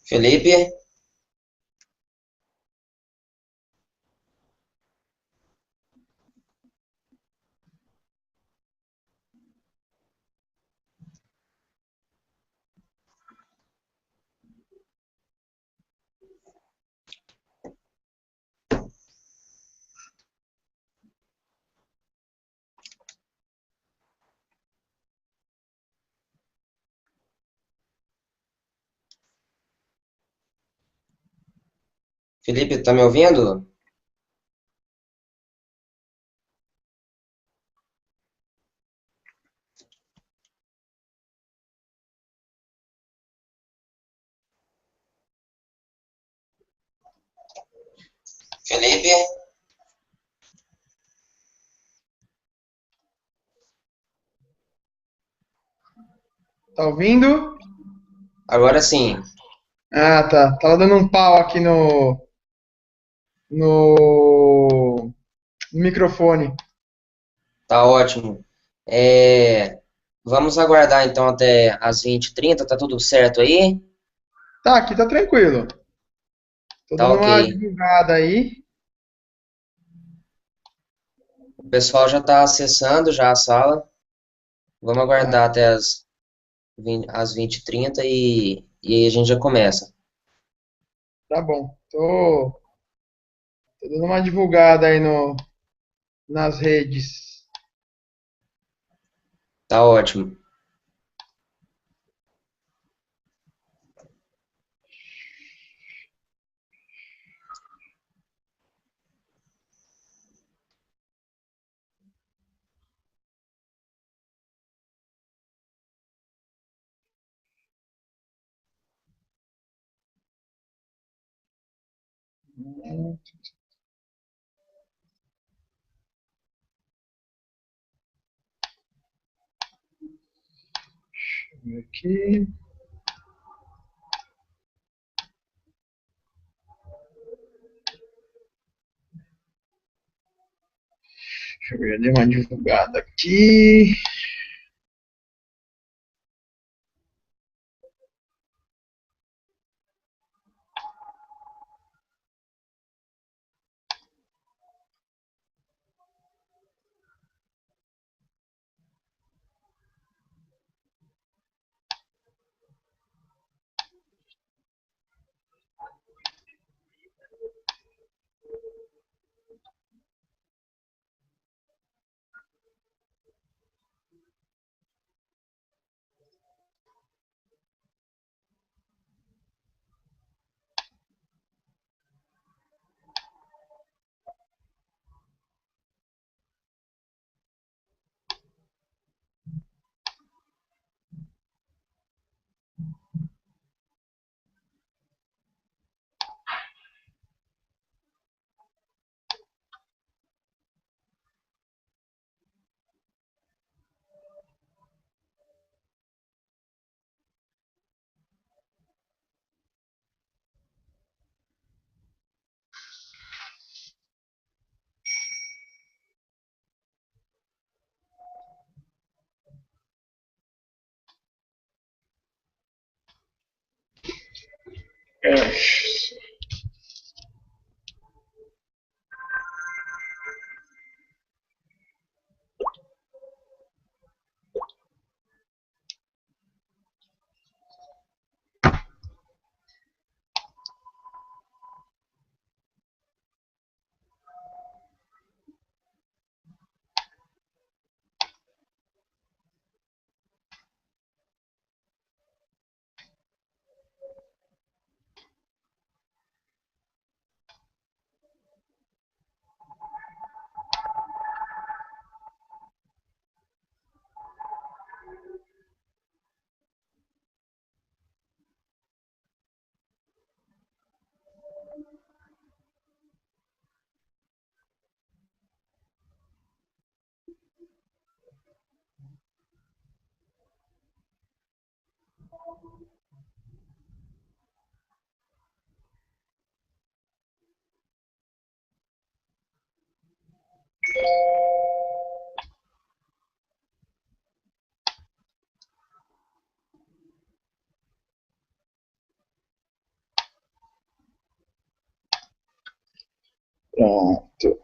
Felipe, Felipe, tá me ouvindo? Felipe, Tá ouvindo? agora sim, Ah, tá. Tava dando um pau aqui no microfone. tá ótimo. Vamos aguardar então até as 20h30, tá tudo certo aí? Tá, aqui tá tranquilo. Tô Tá dando ok. uma divulgada aí. O pessoal já tá acessando já a sala. Vamos Tá, aguardar até as 20h30 e aí a gente já começa. tá bom. Tô dando uma divulgada aí nas redes. Tá ótimo. Aqui. Deixa eu ver, eu dei uma divulgada aqui. É, Pronto.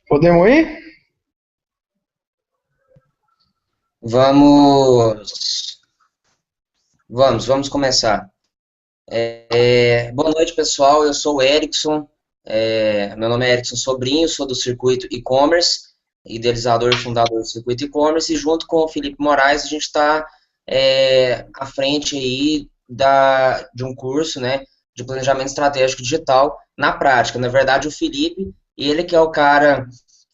Podemos ir? Vamos começar. Boa noite, pessoal. Eu sou o Erickson. Meu nome é Erickson Sobrinho, sou do Circuito E-Commerce, idealizador e fundador do Circuito E-Commerce, e junto com o Felipe Moraes, a gente está à frente aí de um curso, né, de planejamento estratégico digital na prática. Na verdade, o Felipe, ele que é o cara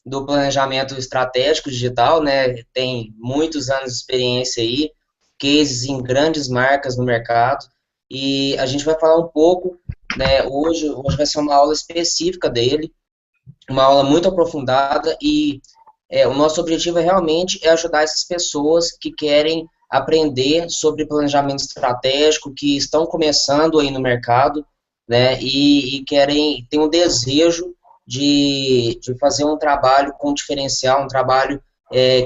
do planejamento estratégico digital, né, tem muitos anos de experiência aí, cases em grandes marcas no mercado, e a gente vai falar um pouco, né, hoje vai ser uma aula específica dele, uma aula muito aprofundada, e o nosso objetivo realmente ajudar essas pessoas que querem aprender sobre planejamento estratégico, que estão começando aí no mercado, né, e tem um desejo de fazer um trabalho com diferencial, um trabalho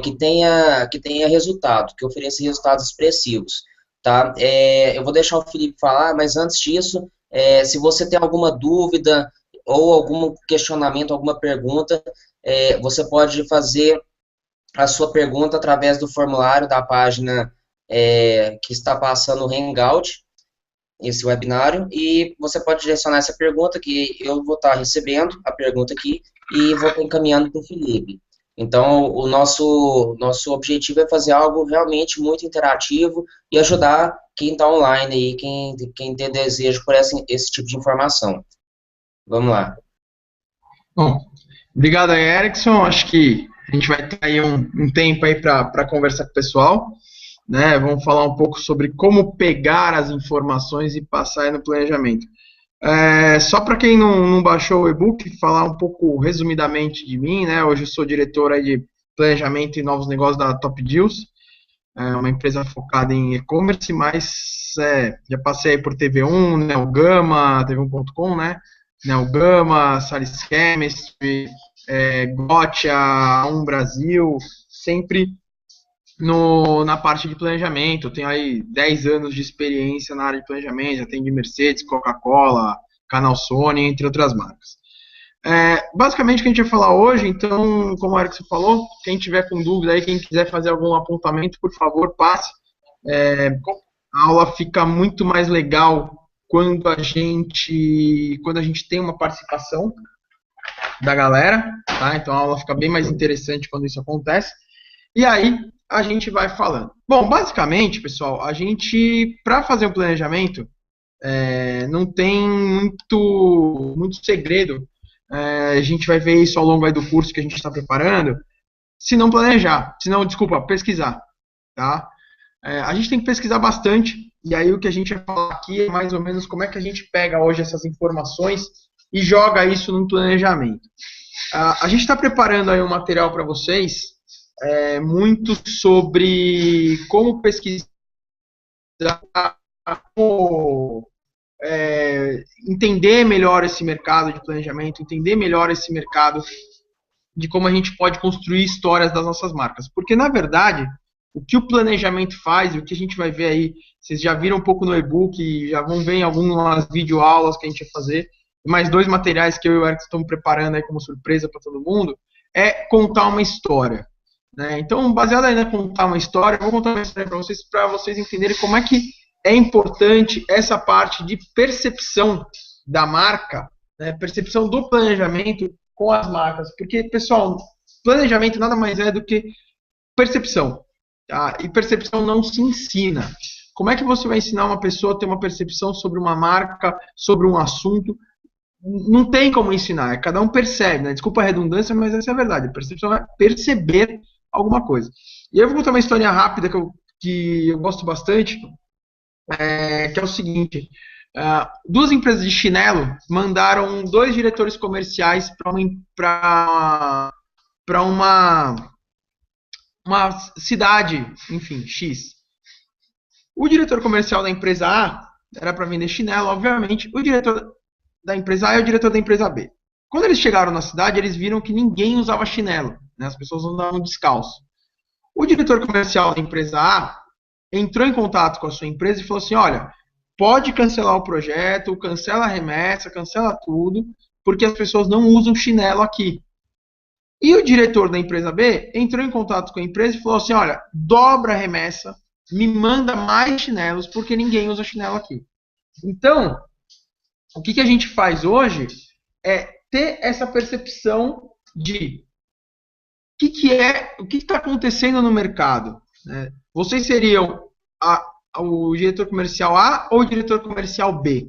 que tenha resultado, que ofereça resultados expressivos, tá? Eu vou deixar o Felipe falar, mas antes disso, se você tem alguma dúvida ou algum questionamento, alguma pergunta, você pode fazer a sua pergunta através do formulário da página que está passando o Hangout, esse webinário, e você pode direcionar essa pergunta que eu vou estar recebendo a pergunta aqui e vou estar encaminhando para o Felipe. Então, o nosso objetivo é fazer algo realmente muito interativo e ajudar quem está online aí, quem tem desejo por esse tipo de informação. Vamos lá. Bom, obrigado aí, Erickson. Acho que a gente vai ter aí um tempo aí para conversar com o pessoal, né? Vamos falar um pouco sobre como pegar as informações e passar aí no planejamento. Só para quem não baixou o e-book, falar um pouco resumidamente de mim, né? Hoje eu sou diretor aí de planejamento e novos negócios da Top Deals, uma empresa focada em e-commerce, mas já passei por TV1, né, o Gama, TV1.com, né? O Gama, Sales Chemistry, Gotcha, Brasil, sempre na parte de planejamento. Eu tenho aí 10 anos de experiência na área de planejamento, já tenho de Mercedes, Coca-Cola, Canal Sony, entre outras marcas. Basicamente o que a gente vai falar hoje, então, como o Erickson falou, quem tiver com dúvida aí, quem quiser fazer algum apontamento, por favor, passe. A aula fica muito mais legal quando a gente tem uma participação da galera, tá? Então a aula fica bem mais interessante quando isso acontece. E aí a gente vai falando. Bom, basicamente, pessoal, a gente, para fazer um planejamento, não tem muito segredo. A gente vai ver isso ao longo aí do curso que a gente está preparando. Se não planejar, pesquisar, tá? A gente tem que pesquisar bastante, e aí o que a gente vai falar aqui é mais ou menos como é que a gente pega hoje essas informações e joga isso num planejamento. A gente está preparando aí um material para vocês, muito sobre como pesquisar, como entender melhor esse mercado de planejamento, entender melhor esse mercado de como a gente pode construir histórias das nossas marcas. Porque, na verdade, o que o planejamento faz, e o que a gente vai ver aí, vocês já viram um pouco no e-book, já vão ver em algumas videoaulas que a gente vai fazer, mais 2 materiais que eu e o Eric estamos preparando aí como surpresa para todo mundo, é contar uma história. Né? Então, baseado aí em contar uma história, eu vou contar uma história para vocês entenderem como é que é importante essa parte de percepção da marca, né, percepção do planejamento com as marcas, porque, pessoal, planejamento nada mais é do que percepção, tá? E percepção não se ensina. Como é que você vai ensinar uma pessoa a ter uma percepção sobre uma marca, sobre um assunto? Não tem como ensinar, cada um percebe, né? Desculpa a redundância, mas essa é a verdade. A percepção é perceber alguma coisa. E eu vou contar uma história rápida que eu gosto bastante, que é o seguinte: duas empresas de chinelo mandaram dois diretores comerciais para uma cidade, enfim, X. O diretor comercial da empresa A era para vender chinelo, obviamente. O diretor da empresa A e o diretor da empresa B. Quando eles chegaram na cidade, eles viram que ninguém usava chinelo, né? As pessoas andavam descalço. O diretor comercial da empresa A entrou em contato com a sua empresa e falou assim: olha, pode cancelar o projeto, cancela a remessa, cancela tudo, porque as pessoas não usam chinelo aqui. E o diretor da empresa B entrou em contato com a empresa e falou assim: olha, dobra a remessa, me manda mais chinelos, porque ninguém usa chinelo aqui. Então, o que a gente faz hoje é ter essa percepção de o que está acontecendo no mercado, né? Vocês seriam o diretor comercial A ou o diretor comercial B?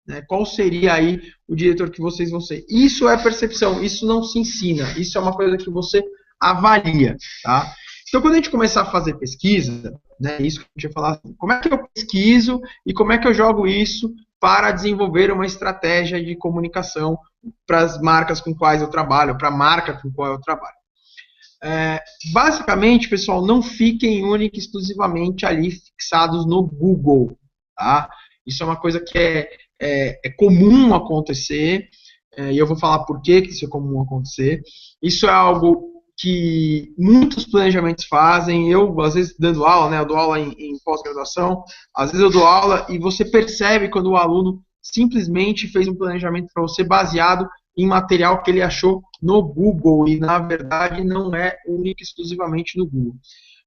Né? Qual seria aí o diretor que vocês vão ser? Isso é percepção, isso não se ensina, isso é uma coisa que você avalia, tá? Então, quando a gente começar a fazer pesquisa, né, isso que a gente vai falar, como é que eu pesquiso e como é que eu jogo isso para desenvolver uma estratégia de comunicação para as marcas com quais eu trabalho, para a marca com qual eu trabalho. Basicamente, pessoal, não fiquem única e exclusivamente ali fixados no Google, tá? Isso é uma coisa que é comum acontecer, e eu vou falar por que isso é comum acontecer. Isso é algo que muitos planejamentos fazem. Eu, às vezes, dando aula, né, eu dou aula em pós-graduação, às vezes eu dou aula e você percebe quando o aluno simplesmente fez um planejamento para você baseado em material que ele achou no Google, e na verdade não é único exclusivamente no Google.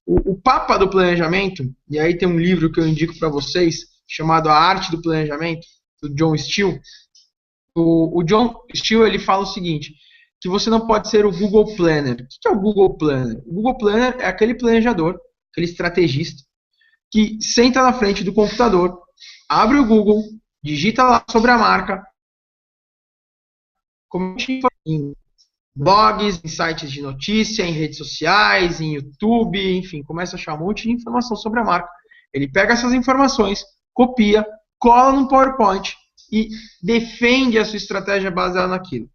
O Papa do Planejamento, e aí tem um livro que eu indico para vocês, chamado A Arte do Planejamento, do John Steele. O John Steele, ele fala o seguinte, que você não pode ser o Google Planner. O que é o Google Planner? O Google Planner é aquele planejador, aquele estrategista, que senta na frente do computador, abre o Google, digita lá sobre a marca, em blogs, em sites de notícia, em redes sociais, em YouTube, enfim, começa a achar um monte de informação sobre a marca. Ele pega essas informações, copia, cola no PowerPoint e defende a sua estratégia baseada naquilo.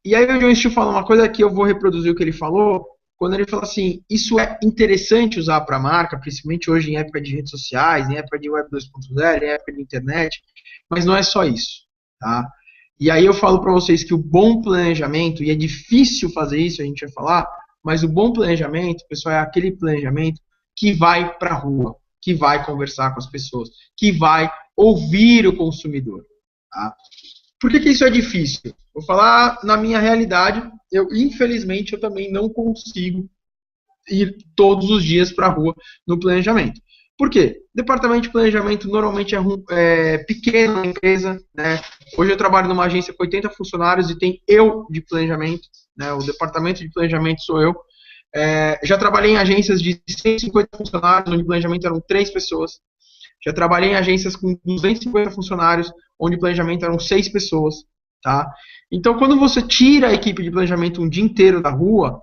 E aí o John Steele fala uma coisa que eu vou reproduzir o que ele falou, quando ele fala assim, isso é interessante usar para a marca, principalmente hoje em época de redes sociais, em época de Web 2.0, em época de internet, mas não é só isso, tá? E aí eu falo para vocês que o bom planejamento, e é difícil fazer isso, a gente vai falar, mas o bom planejamento, pessoal, é aquele planejamento que vai para a rua, que vai conversar com as pessoas, que vai ouvir o consumidor, tá? Por que isso é difícil? Vou falar na minha realidade, infelizmente eu também não consigo ir todos os dias para a rua no planejamento. Por quê? Departamento de planejamento normalmente é pequeno na empresa, né? Hoje eu trabalho numa agência com 80 funcionários e tem eu de planejamento, né? O departamento de planejamento sou eu. Já trabalhei em agências de 150 funcionários, onde planejamento eram 3 pessoas. Já trabalhei em agências com 250 funcionários, onde planejamento eram 6 pessoas, tá? Então, quando você tira a equipe de planejamento um dia inteiro da rua,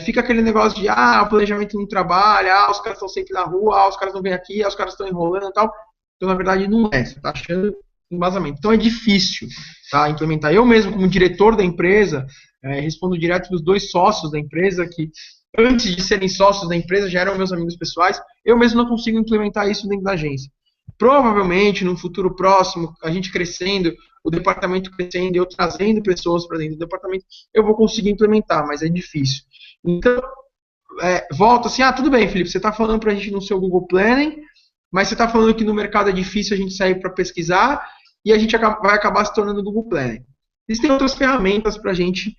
fica aquele negócio de, o planejamento não trabalha, os caras estão sempre na rua, os caras não vêm aqui, os caras estão enrolando e tal. Então, na verdade, não é. Você está achando embasamento. Então, é difícil, tá, implementar. Eu mesmo, como diretor da empresa, respondo direto dos 2 sócios da empresa, que antes de serem sócios da empresa, já eram meus amigos pessoais, eu mesmo não consigo implementar isso dentro da agência. Provavelmente, no futuro próximo, a gente crescendo, o departamento crescendo, eu trazendo pessoas para dentro do departamento, eu vou conseguir implementar, mas é difícil. Então, volta assim, tudo bem, Felipe, você está falando para a gente no seu Google Planning, mas você está falando que no mercado é difícil a gente sair para pesquisar, e a gente vai acabar se tornando Google Planning. Existem outras ferramentas para a gente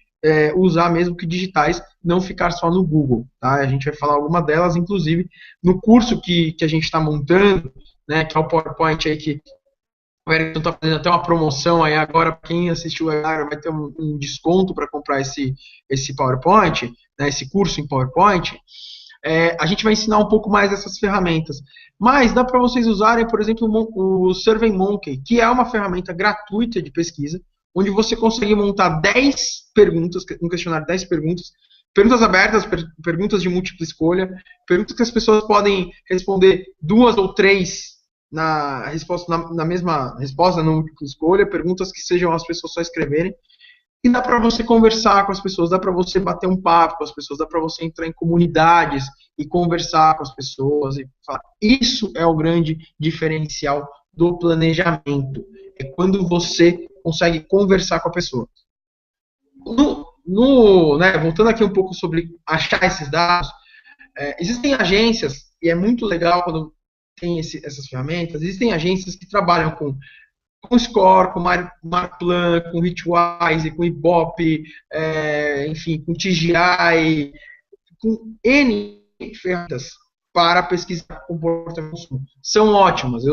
usar mesmo que digitais, não ficar só no Google. Tá? A gente vai falar alguma delas, inclusive, no curso que a gente está montando, né, que é o PowerPoint aí que o Erickson está fazendo até uma promoção aí agora, para quem assistiu o webinar vai ter um desconto para comprar esse PowerPoint, né, esse curso em PowerPoint. A gente vai ensinar um pouco mais essas ferramentas. Mas dá para vocês usarem, por exemplo, o SurveyMonkey, que é uma ferramenta gratuita de pesquisa, onde você consegue montar 10 perguntas, um questionário de 10 perguntas, perguntas abertas, perguntas de múltipla escolha, perguntas que as pessoas podem responder 2 ou 3 na mesma resposta, na múltipla escolha, perguntas que sejam as pessoas só escreverem. E dá para você conversar com as pessoas, dá para você bater um papo com as pessoas, dá para você entrar em comunidades e conversar com as pessoas. E falar. Isso é o grande diferencial do planejamento. É quando você consegue conversar com a pessoa. Voltando aqui um pouco sobre achar esses dados, existem agências, e é muito legal quando tem essas ferramentas, existem agências que trabalham com Score, com Markplan, com Hitwise, com Ibope, enfim, com TGI, com N ferramentas para pesquisar comportamento de consumo. São ótimas.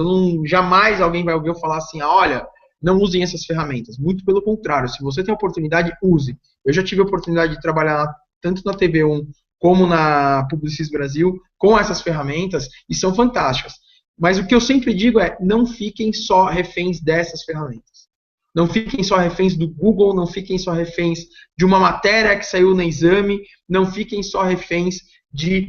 Jamais alguém vai ouvir eu falar assim, olha, não usem essas ferramentas. Muito pelo contrário, se você tem a oportunidade, use. Eu já tive a oportunidade de trabalhar tanto na TV1 como na Publicis Brasil com essas ferramentas e são fantásticas. Mas o que eu sempre digo é, não fiquem só reféns dessas ferramentas. Não fiquem só reféns do Google, não fiquem só reféns de uma matéria que saiu no exame, não fiquem só reféns de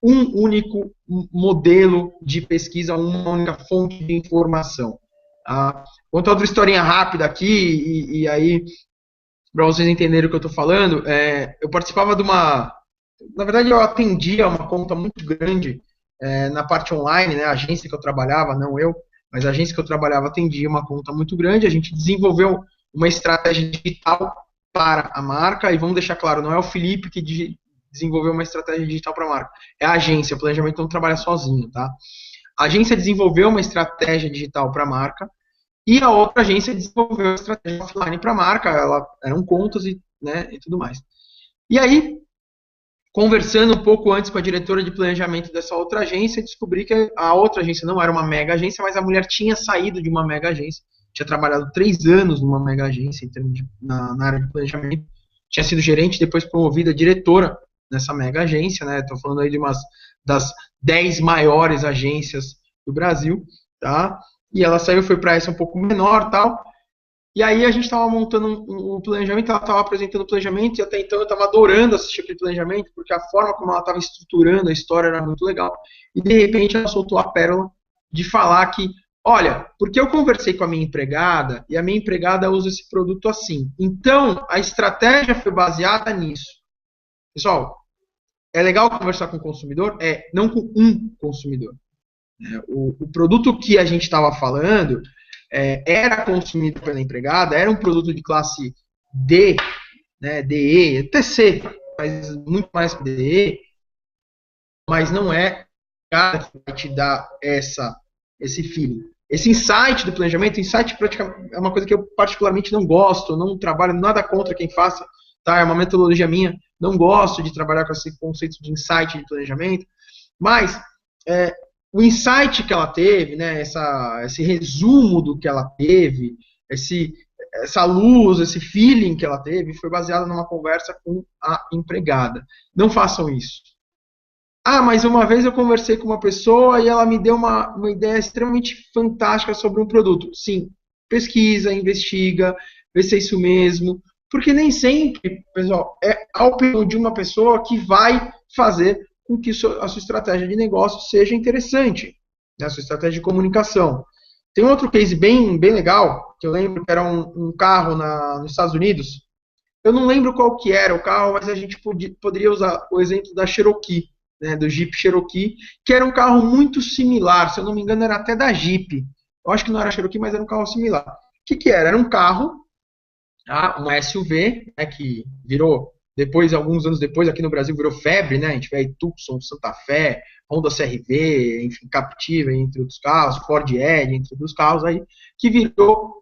um único modelo de pesquisa, uma única fonte de informação. Vou contar outra historinha rápida aqui, e aí, para vocês entenderem o que eu estou falando, eu participava de uma... Na verdade, eu atendia uma conta muito grande na parte online, né, a agência que eu trabalhava, não eu, mas a agência que eu trabalhava atendia uma conta muito grande, a gente desenvolveu uma estratégia digital para a marca, e vamos deixar claro, não é o Felipe que desenvolveu uma estratégia digital para a marca, é a agência, o planejamento não trabalha sozinho, tá? A agência desenvolveu uma estratégia digital para a marca, e a outra agência desenvolveu uma estratégia offline para a marca, eram contas e tudo mais. E aí, conversando um pouco antes com a diretora de planejamento dessa outra agência, descobri que a outra agência não era uma mega agência, mas a mulher tinha saído de uma mega agência, tinha trabalhado 3 anos numa mega agência na área de planejamento, tinha sido gerente, depois promovida a diretora nessa mega agência, né? Estou falando aí de das 10 maiores agências do Brasil, tá? E ela saiu, foi para essa um pouco menor, tal. E aí a gente estava montando um planejamento, ela estava apresentando o planejamento, e até então eu estava adorando assistir aquele planejamento, porque a forma como ela estava estruturando a história era muito legal. E de repente ela soltou a pérola de falar que, olha, porque eu conversei com a minha empregada, e a minha empregada usa esse produto assim. Então, a estratégia foi baseada nisso. Pessoal, é legal conversar com o consumidor? Não com um consumidor. O produto que a gente estava falando... era consumido pela empregada, era um produto de classe D, né, DE, até C, mas muito mais que DE, mas não é cara que vai te dar esse feeling. Esse insight do planejamento, insight praticamente é uma coisa que eu particularmente não gosto, não trabalho nada contra quem faça, tá? É uma metodologia minha, não gosto de trabalhar com esse conceito de insight de planejamento, mas o insight que ela teve, né, esse resumo do que ela teve, essa luz, esse feeling que ela teve, foi baseado numa conversa com a empregada. Não façam isso. Mas uma vez eu conversei com uma pessoa e ela me deu uma ideia extremamente fantástica sobre um produto. Sim, pesquisa, investiga, vê se é isso mesmo, porque nem sempre, pessoal, é a opinião de uma pessoa que vai fazer com que a sua estratégia de negócio seja interessante, né, a sua estratégia de comunicação. Tem um outro case bem legal, que eu lembro que era um carro nos Estados Unidos. Eu não lembro qual que era o carro, mas a gente poderia usar o exemplo da Cherokee, né, do Jeep Cherokee, que era um carro muito similar, se eu não me engano era até da Jeep. Eu acho que não era Cherokee, mas era um carro similar. O que era? Era um carro, uma SUV, né, que virou... Depois, alguns anos depois, aqui no Brasil virou febre, né? A gente vê aí Tucson, Santa Fé, Honda CR-V, enfim, Captiva, entre outros carros, Ford Edge, entre outros carros aí, que virou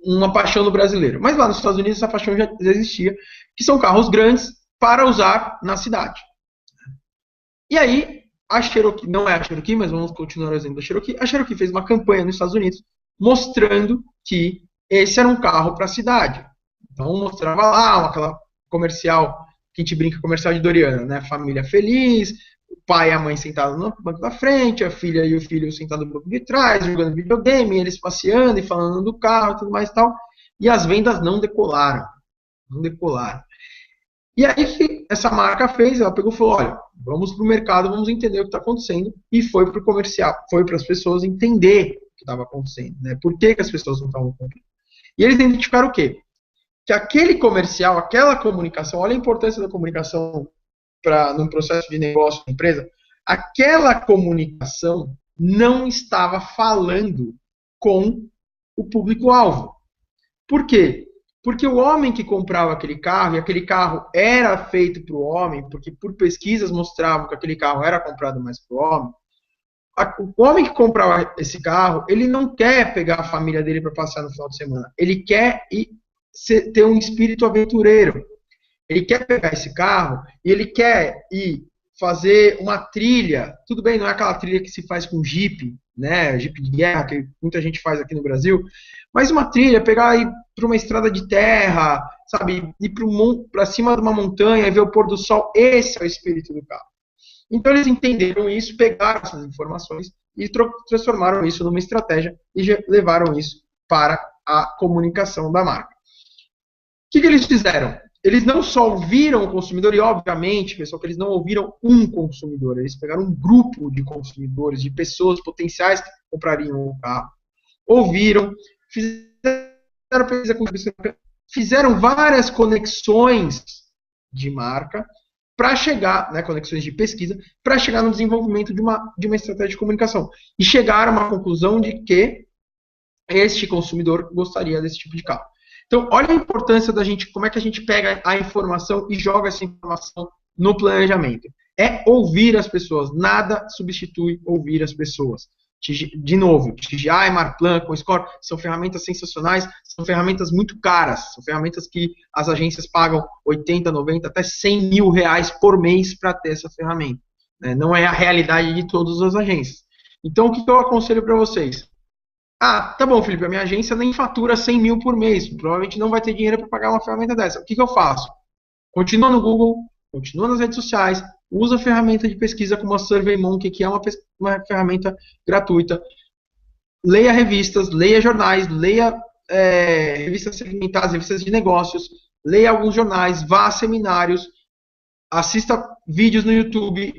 uma paixão do brasileiro. Mas lá nos Estados Unidos essa paixão já existia, que são carros grandes para usar na cidade. E aí, a Cherokee, não é a Cherokee, mas vamos continuar o exemplo da Cherokee, a Cherokee fez uma campanha nos Estados Unidos mostrando que esse era um carro para a cidade. Então mostrava lá aquela comercial, que a gente brinca, comercial de Doriana, né? Família feliz, o pai e a mãe sentados no banco da frente, a filha e o filho sentados no banco de trás, jogando videogame, eles passeando e falando do carro e tudo mais e tal. E as vendas não decolaram. Não decolaram. E aí que essa marca fez, ela pegou e falou, olha, vamos para o mercado, vamos entender o que está acontecendo, e foi para o comercial, foi para as pessoas entender o que estava acontecendo, né? Por que as pessoas não estavam comprando. E eles identificaram o quê? Que aquele comercial, aquela comunicação, olha a importância da comunicação num processo de negócio da empresa, aquela comunicação não estava falando com o público-alvo. Por quê? Porque o homem que comprava aquele carro, e aquele carro era feito para o homem, porque por pesquisas mostravam que aquele carro era comprado mais para o homem, o homem que comprava esse carro, ele não quer pegar a família dele para passear no final de semana. Ele quer ter um espírito aventureiro. Ele quer pegar esse carro e ele quer ir fazer uma trilha. Tudo bem, não é aquela trilha que se faz com Jeep, né? Jeep de guerra, que muita gente faz aqui no Brasil. Mas uma trilha, pegar e ir para uma estrada de terra, sabe? Ir para cima de uma montanha e ver o pôr do sol. Esse é o espírito do carro. Então eles entenderam isso, pegaram essas informações e transformaram isso numa estratégia e levaram isso para a comunicação da marca. O que eles fizeram? Eles não só ouviram o consumidor, e obviamente, pessoal, que eles não ouviram um consumidor, eles pegaram um grupo de consumidores, de pessoas potenciais que comprariam o carro. Ouviram, fizeram várias conexões de marca para chegar, né, conexões de pesquisa, para chegar no desenvolvimento de uma estratégia de comunicação. E chegaram a uma conclusão de que este consumidor gostaria desse tipo de carro. Então, olha a importância da gente, como é que a gente pega a informação e joga essa informação no planejamento. É ouvir as pessoas, nada substitui ouvir as pessoas. De novo, TGI, Marplan, CoScore, são ferramentas sensacionais, são ferramentas muito caras, são ferramentas que as agências pagam 80, 90, até 100 mil reais por mês para ter essa ferramenta. Não é a realidade de todas as agências. Então, o que eu aconselho para vocês? Ah, tá bom, Felipe, a minha agência nem fatura 100 mil por mês, provavelmente não vai ter dinheiro para pagar uma ferramenta dessa. O que eu faço? Continua no Google, continua nas redes sociais, usa a ferramenta de pesquisa como a SurveyMonkey, que é uma ferramenta gratuita. Leia revistas, leia jornais, leia revistas segmentadas, revistas de negócios, leia alguns jornais, vá a seminários, assista vídeos no YouTube,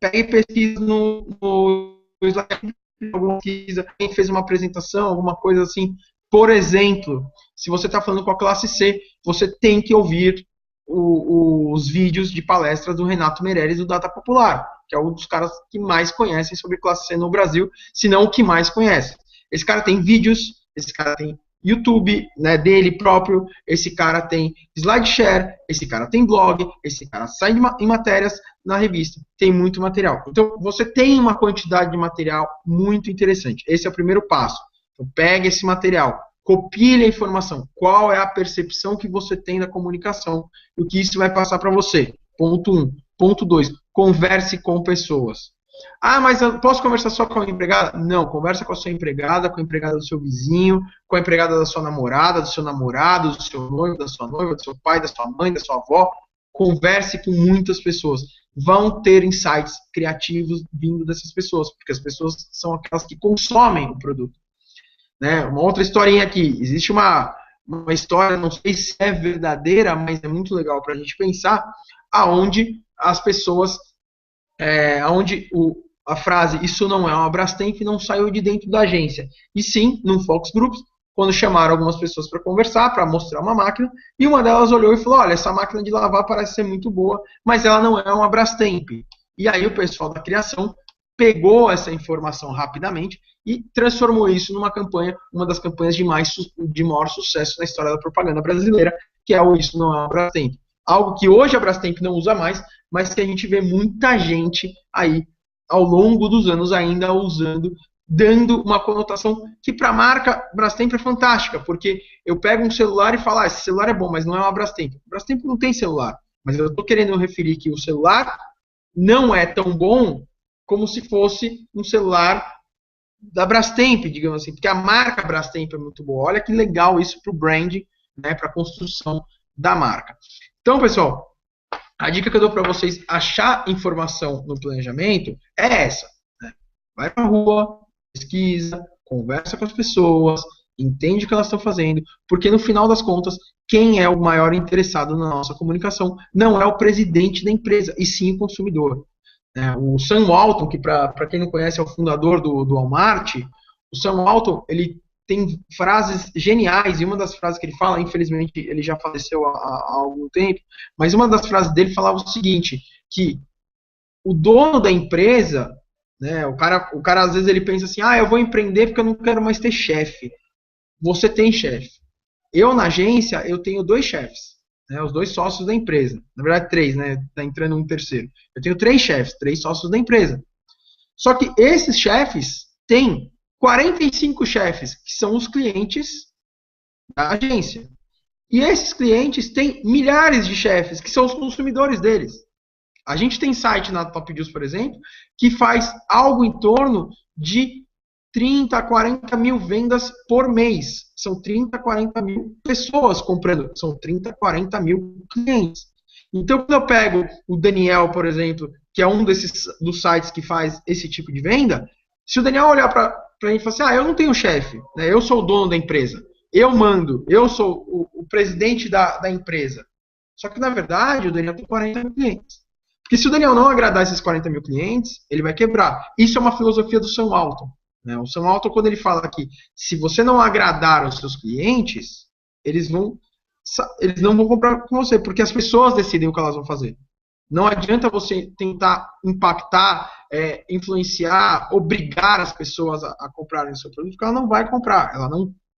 pegue pesquisa no Slack, alguma pesquisa, quem fez uma apresentação, alguma coisa assim. Por exemplo, se você está falando com a classe C, você tem que ouvir os vídeos de palestras do Renato Meirelles do Data Popular, que é um dos caras que mais conhecem sobre classe C no Brasil, se não o que mais conhece. Esse cara tem vídeos, esse cara tem YouTube, né, dele próprio, esse cara tem SlideShare, esse cara tem blog, esse cara sai em matérias na revista, tem muito material. Então, você tem uma quantidade de material muito interessante. Esse é o primeiro passo. Então, pegue esse material, copie a informação. Qual é a percepção que você tem da comunicação e o que isso vai passar para você? Ponto 1. Ponto 2. Converse com pessoas. Ah, mas eu posso conversar só com a empregada? Não, conversa com a sua empregada, com a empregada do seu vizinho, com a empregada da sua namorada, do seu namorado, do seu noivo, da sua noiva, do seu pai, da sua mãe, da sua avó. Converse com muitas pessoas. Vão ter insights criativos vindo dessas pessoas, porque as pessoas são aquelas que consomem o produto. Né? Uma outra historinha aqui. Existe uma história, não sei se é verdadeira, mas é muito legal para a gente pensar, aonde as pessoas... onde a frase "isso não é uma Brastemp" não saiu de dentro da agência, e sim no Focus Groups, quando chamaram algumas pessoas para conversar, para mostrar uma máquina, e uma delas olhou e falou: olha, essa máquina de lavar parece ser muito boa, mas ela não é uma Brastemp. E aí o pessoal da criação pegou essa informação rapidamente e transformou isso numa campanha, uma das campanhas de maior sucesso na história da propaganda brasileira, que é o "isso não é uma Brastemp". Algo que hoje a Brastemp não usa mais, mas que a gente vê muita gente aí, ao longo dos anos, ainda usando dando uma conotação que para a marca Brastemp é fantástica, porque eu pego um celular e falo, esse celular é bom, mas não é uma Brastemp. Brastemp não tem celular, mas eu estou querendo referir que o celular não é tão bom como se fosse um celular da Brastemp, digamos assim, porque a marca Brastemp é muito boa. Olha que legal isso para o brand, né, para a construção da marca. Então, pessoal, a dica que eu dou para vocês achar informação no planejamento é essa. Né? Vai para a rua, pesquisa, conversa com as pessoas, entende o que elas estão fazendo, porque no final das contas, quem é o maior interessado na nossa comunicação não é o presidente da empresa, e sim o consumidor. O Sam Walton, que para quem não conhece é o fundador do Walmart, o Sam Walton, ele tem frases geniais, e uma das frases que ele fala, infelizmente ele já faleceu há algum tempo, mas uma das frases dele falava o seguinte, que o dono da empresa, né, o cara às vezes ele pensa assim, eu vou empreender porque eu não quero mais ter chefe. Você tem chefe. Eu na agência, eu tenho 2 chefes, né, os 2 sócios da empresa, na verdade 3, né, tá entrando um terceiro. Eu tenho 3 chefes, 3 sócios da empresa. Só que esses chefes têm 45 chefes, que são os clientes da agência. E esses clientes têm milhares de chefes, que são os consumidores deles. A gente tem site na Top Deals, por exemplo, que faz algo em torno de 30 a 40 mil vendas por mês. São 30 a 40 mil pessoas comprando. São 30 a 40 mil clientes. Então, quando eu pego o Daniel, por exemplo, que é um dos sites que faz esse tipo de venda, se o Daniel olhar para mim e falar assim, eu não tenho chefe, né, eu sou o dono da empresa, eu mando, eu sou o presidente da empresa. Só que, na verdade, o Daniel tem 40 mil clientes. Porque se o Daniel não agradar esses 40 mil clientes, ele vai quebrar. Isso é uma filosofia do Sam Walton. Né? O Sam Walton, quando ele fala que se você não agradar os seus clientes, eles não vão comprar com você, porque as pessoas decidem o que elas vão fazer. Não adianta você tentar impactar, influenciar, obrigar as pessoas a comprarem o seu produto, porque ela não vai comprar.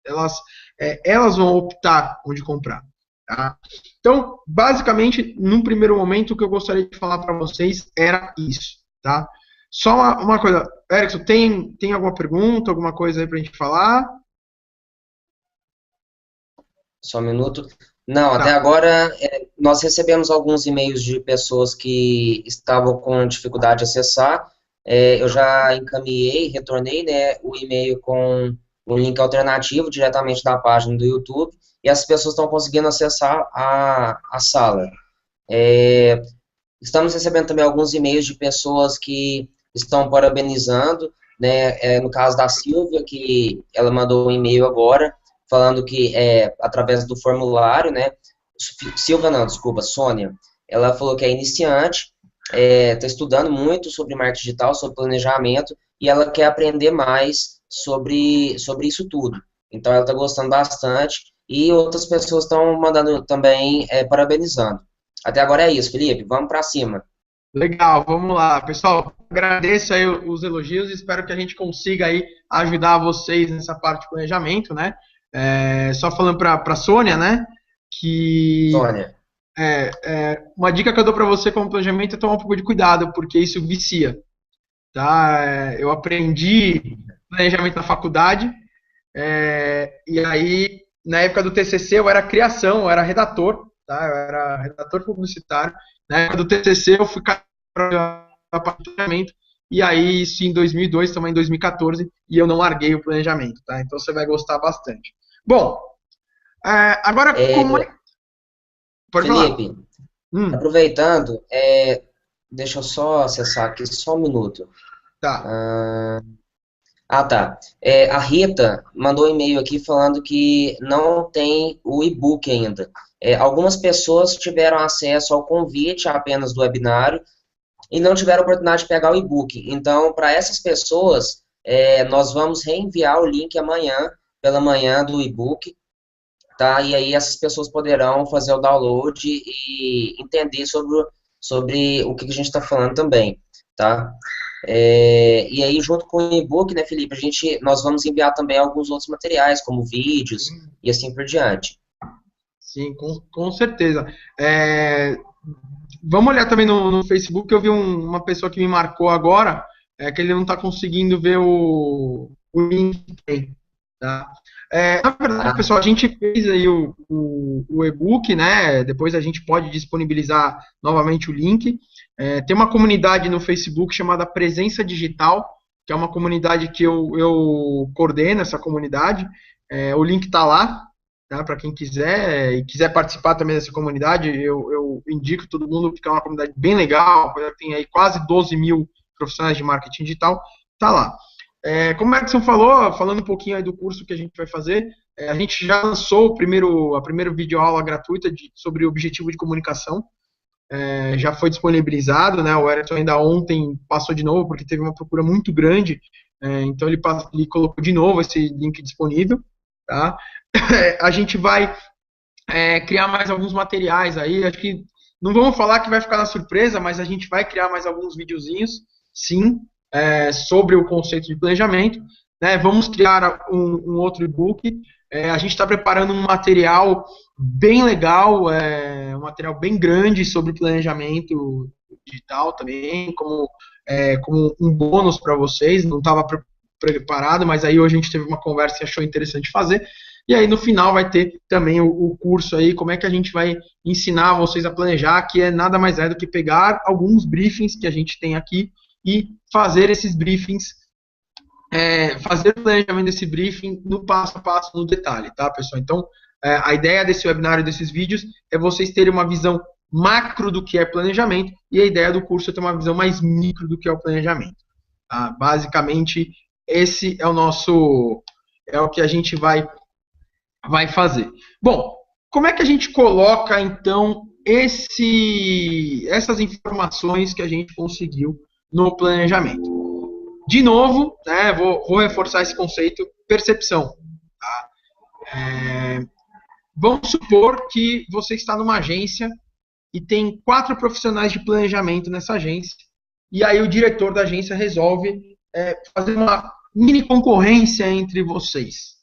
Elas vão optar onde comprar. Tá? Então, basicamente, num primeiro momento, o que eu gostaria de falar para vocês era isso. Tá? Só uma coisa. Erickson, tem alguma pergunta, alguma coisa aí para a gente falar? Só um minuto. Não, até agora nós recebemos alguns e-mails de pessoas que estavam com dificuldade de acessar. Eu já encaminhei, retornei, né, o e-mail com um link alternativo diretamente da página do YouTube, e as pessoas estão conseguindo acessar a sala. Estamos recebendo também alguns e-mails de pessoas que estão parabenizando, né, no caso da Silvia, que ela mandou um e-mail agora, falando que através do formulário, né, Silvia não, desculpa, Sônia, ela falou que é iniciante, está estudando muito sobre marketing digital, sobre planejamento, e ela quer aprender mais sobre isso tudo. Então, ela está gostando bastante, e outras pessoas estão mandando também, parabenizando. Até agora é isso, Felipe, vamos para cima. Legal, vamos lá. Pessoal, agradeço aí os elogios e espero que a gente consiga aí ajudar vocês nessa parte de planejamento, né? Só falando para a Sônia, né? Que Sônia. Uma dica que eu dou para você como planejamento é tomar um pouco de cuidado, porque isso vicia. Tá? Eu aprendi planejamento na faculdade, e aí, na época do TCC, eu era criação, eu era redator, tá? Eu era redator publicitário. Na época do TCC, eu fui para planejamento, e aí isso em 2002, também em 2014, e eu não larguei o planejamento, tá? Então você vai gostar bastante. Bom, agora como é... Pode Felipe, falar. aproveitando, deixa eu só acessar aqui, só um minuto. Tá. Tá. A Rita mandou um e-mail aqui falando que não tem o e-book ainda. Algumas pessoas tiveram acesso ao convite apenas do webinário e não tiveram oportunidade de pegar o e-book. Então, para essas pessoas, nós vamos reenviar o link amanhã, pela manhã, do e-book, tá? E aí essas pessoas poderão fazer o download e entender sobre o que a gente está falando também, tá? E aí, junto com o e-book, né, Felipe, nós vamos enviar também alguns outros materiais, como vídeos e assim por diante. Sim, com certeza. Vamos olhar também no Facebook, eu vi uma pessoa que me marcou agora, é que ele não está conseguindo ver o link que tem, tá? Na verdade, pessoal, a gente fez aí o e-book, né? Depois a gente pode disponibilizar novamente o link. Tem uma comunidade no Facebook chamada Presença Digital, que é uma comunidade que eu coordeno, essa comunidade. O link está lá, tá? Para quem quiser e quiser participar também dessa comunidade, eu indico todo mundo, porque é uma comunidade bem legal, tem aí quase 12 mil profissionais de marketing digital, tá lá. Como o Edson falou, falando um pouquinho aí do curso que a gente vai fazer, a gente já lançou a primeira videoaula gratuita sobre o objetivo de comunicação, já foi disponibilizado, né? O Edson ainda ontem passou de novo, porque teve uma procura muito grande, então ele colocou de novo esse link disponível, tá? A gente vai criar mais alguns materiais aí, acho que não vamos falar que vai ficar na surpresa, mas a gente vai criar mais alguns videozinhos, sim, sobre o conceito de planejamento, né? Vamos criar um outro e-book, a gente está preparando um material bem legal, um material bem grande sobre planejamento digital também, como um bônus para vocês, não estava preparado, mas aí hoje a gente teve uma conversa e achou interessante fazer. E aí no final vai ter também o curso aí, como é que a gente vai ensinar vocês a planejar, que nada mais do que pegar alguns briefings que a gente tem aqui e fazer esses briefings, fazer o planejamento desse briefing no passo a passo, no detalhe, tá, pessoal? Então, a ideia desse webinário, desses vídeos, é vocês terem uma visão macro do que é planejamento, e a ideia do curso é ter uma visão mais micro do que é o planejamento. Tá? Basicamente, esse é o que a gente vai fazer. Bom, como é que a gente coloca, então, essas informações que a gente conseguiu no planejamento? De novo, né, vou reforçar esse conceito, percepção. Tá? Vamos supor que você está numa agência e tem 4 profissionais de planejamento nessa agência, e aí o diretor da agência resolve fazer uma mini concorrência entre vocês.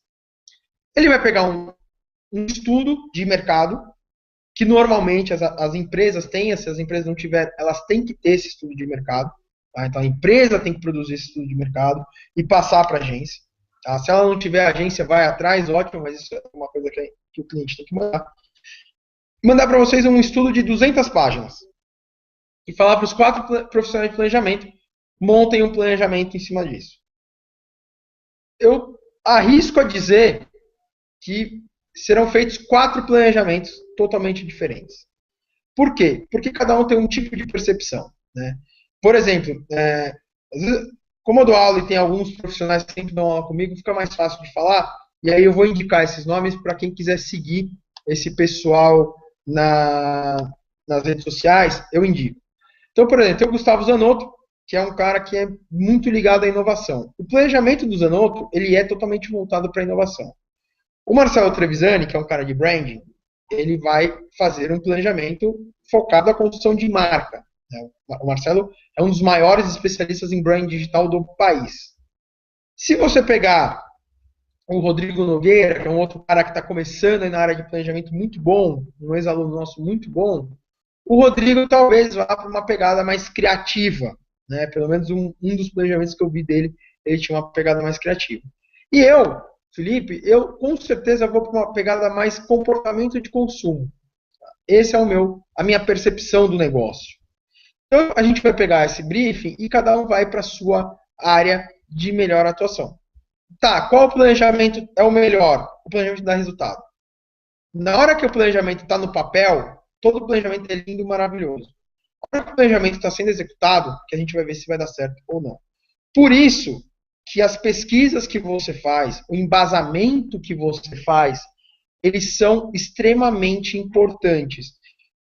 Ele vai pegar um estudo de mercado, que normalmente as empresas têm, se as empresas não tiverem, elas têm que ter esse estudo de mercado. Tá? Então a empresa tem que produzir esse estudo de mercado e passar para a agência. Tá? Se ela não tiver, a agência vai atrás, ótimo, mas isso é uma coisa que o cliente tem que mandar. Mandar para vocês um estudo de 200 páginas e falar para os 4 profissionais de planejamento, montem um planejamento em cima disso. Eu arrisco a dizer que serão feitos 4 planejamentos totalmente diferentes. Por quê? Porque cada um tem um tipo de percepção. Né? Por exemplo, às vezes, como eu dou aula e tem alguns profissionais que sempre dão aula comigo, fica mais fácil de falar, e aí eu vou indicar esses nomes para quem quiser seguir esse pessoal nas redes sociais, eu indico. Então, por exemplo, tem o Gustavo Zanotto, que é um cara que é muito ligado à inovação. O planejamento do Zanotto, ele é totalmente voltado para a inovação. O Marcelo Trevisani, que é um cara de branding, ele vai fazer um planejamento focado na construção de marca. O Marcelo é um dos maiores especialistas em branding digital do país. Se você pegar o Rodrigo Nogueira, que é um outro cara que está começando aí na área de planejamento muito bom, um ex-aluno nosso muito bom, o Rodrigo talvez vá para uma pegada mais criativa. Né? Pelo menos um dos planejamentos que eu vi dele, ele tinha uma pegada mais criativa. E eu, Felipe, eu com certeza vou para uma pegada mais comportamento de consumo. Esse é a minha percepção do negócio. Então, a gente vai pegar esse briefing e cada um vai para a sua área de melhor atuação. Tá, qual planejamento é o melhor? O planejamento dá resultado. Na hora que o planejamento está no papel, todo planejamento é lindo e maravilhoso. Na hora que o planejamento está sendo executado, que a gente vai ver se vai dar certo ou não. Por isso que as pesquisas que você faz, o embasamento que você faz, eles são extremamente importantes.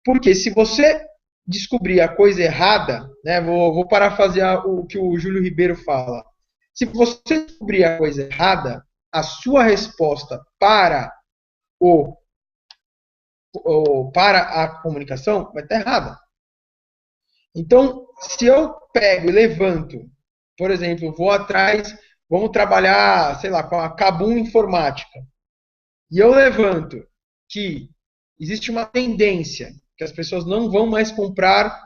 Porque se você descobrir a coisa errada, né, vou parafrasear o que o Júlio Ribeiro fala. Se você descobrir a coisa errada, a sua resposta para a comunicação vai estar errada. Então, se eu pego e levanto, por exemplo, vou atrás, vamos trabalhar, sei lá, com a Kabum Informática, e eu levanto que existe uma tendência que as pessoas não vão mais comprar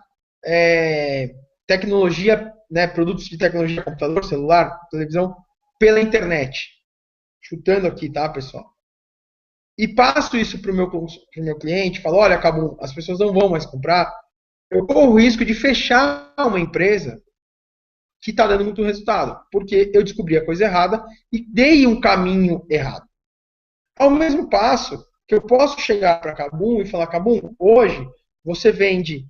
tecnologia, né, produtos de tecnologia, computador, celular, televisão, pela internet. Chutando aqui, tá, pessoal? E passo isso para o meu cliente, falo, olha, acabou, as pessoas não vão mais comprar, eu corro o risco de fechar uma empresa que está dando muito resultado, porque eu descobri a coisa errada e dei um caminho errado. Ao mesmo passo que eu posso chegar para a Kabum e falar, Kabum, hoje você vende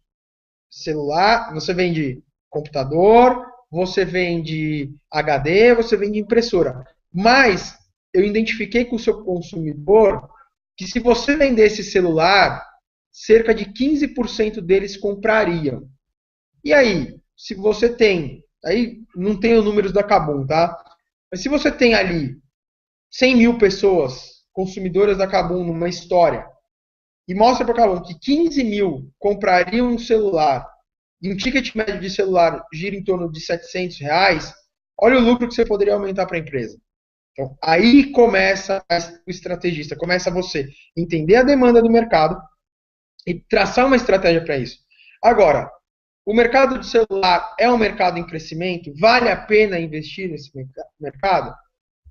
celular, você vende computador, você vende HD, você vende impressora. Mas eu identifiquei com o seu consumidor que se você vendesse celular, cerca de 15% deles comprariam. E aí, se você tem, aí não tem os números da Kabum, tá? Mas se você tem ali 100 mil pessoas consumidoras da Kabum numa história e mostra para a Kabum que 15 mil comprariam um celular e um ticket médio de celular gira em torno de R$ 700, olha o lucro que você poderia aumentar para a empresa. Então, aí começa o estrategista, começa você entender a demanda do mercado e traçar uma estratégia para isso. Agora, o mercado de celular é um mercado em crescimento? Vale a pena investir nesse mercado?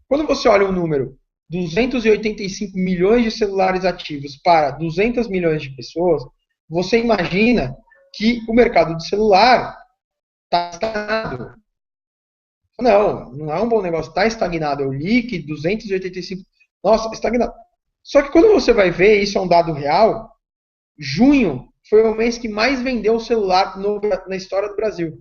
Quando você olha o número 285 milhões de celulares ativos para 200 milhões de pessoas, você imagina que o mercado de celular está estagnado. Não, não é um bom negócio, está estagnado. Eu li que 285, nossa, estagnado. Só que quando você vai ver, isso é um dado real, junho foi o mês que mais vendeu celular na história do Brasil.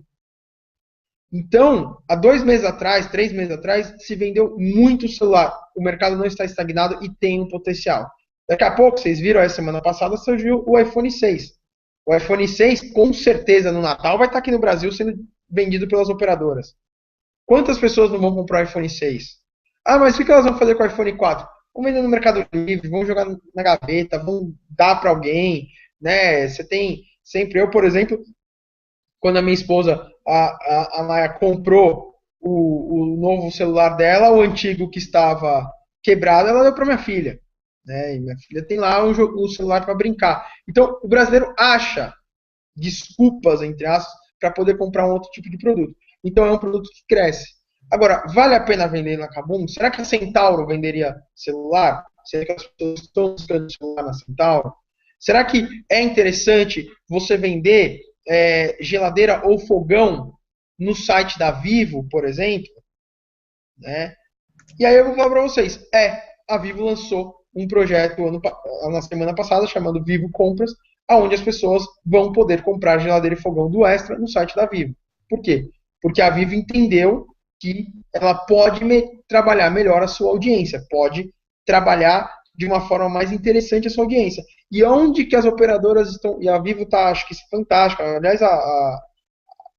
Então, há 2 meses atrás, 3 meses atrás, se vendeu muito celular. O mercado não está estagnado e tem um potencial. Daqui a pouco, vocês viram, a semana passada surgiu o iPhone 6. O iPhone 6, com certeza, no Natal, vai estar aqui no Brasil sendo vendido pelas operadoras. Quantas pessoas não vão comprar o iPhone 6? Ah, mas o que elas vão fazer com o iPhone 4? Vão vender no Mercado Livre, vão jogar na gaveta, vão dar para alguém, né? Você tem sempre, eu, por exemplo, quando a minha esposa, a Maia, comprou o novo celular dela, o antigo que estava quebrado, ela deu para minha filha. Né? E minha filha tem lá o celular para brincar. Então, o brasileiro acha desculpas, entre aspas, para poder comprar um outro tipo de produto. Então, é um produto que cresce. Agora, vale a pena vender na Kabum? Será que a Centauro venderia celular? Será que as pessoas estão buscando celular na Centauro? Será que é interessante você vender geladeira ou fogão no site da Vivo, por exemplo? Né? E aí eu vou falar para vocês, a Vivo lançou um projeto na semana passada chamado Vivo Compras, onde as pessoas vão poder comprar geladeira e fogão do Extra no site da Vivo. Por quê? Porque a Vivo entendeu que ela pode trabalhar melhor a sua audiência, pode trabalhar de uma forma mais interessante a sua audiência. E onde que as operadoras estão, e a Vivo está, acho que isso é fantástico, aliás,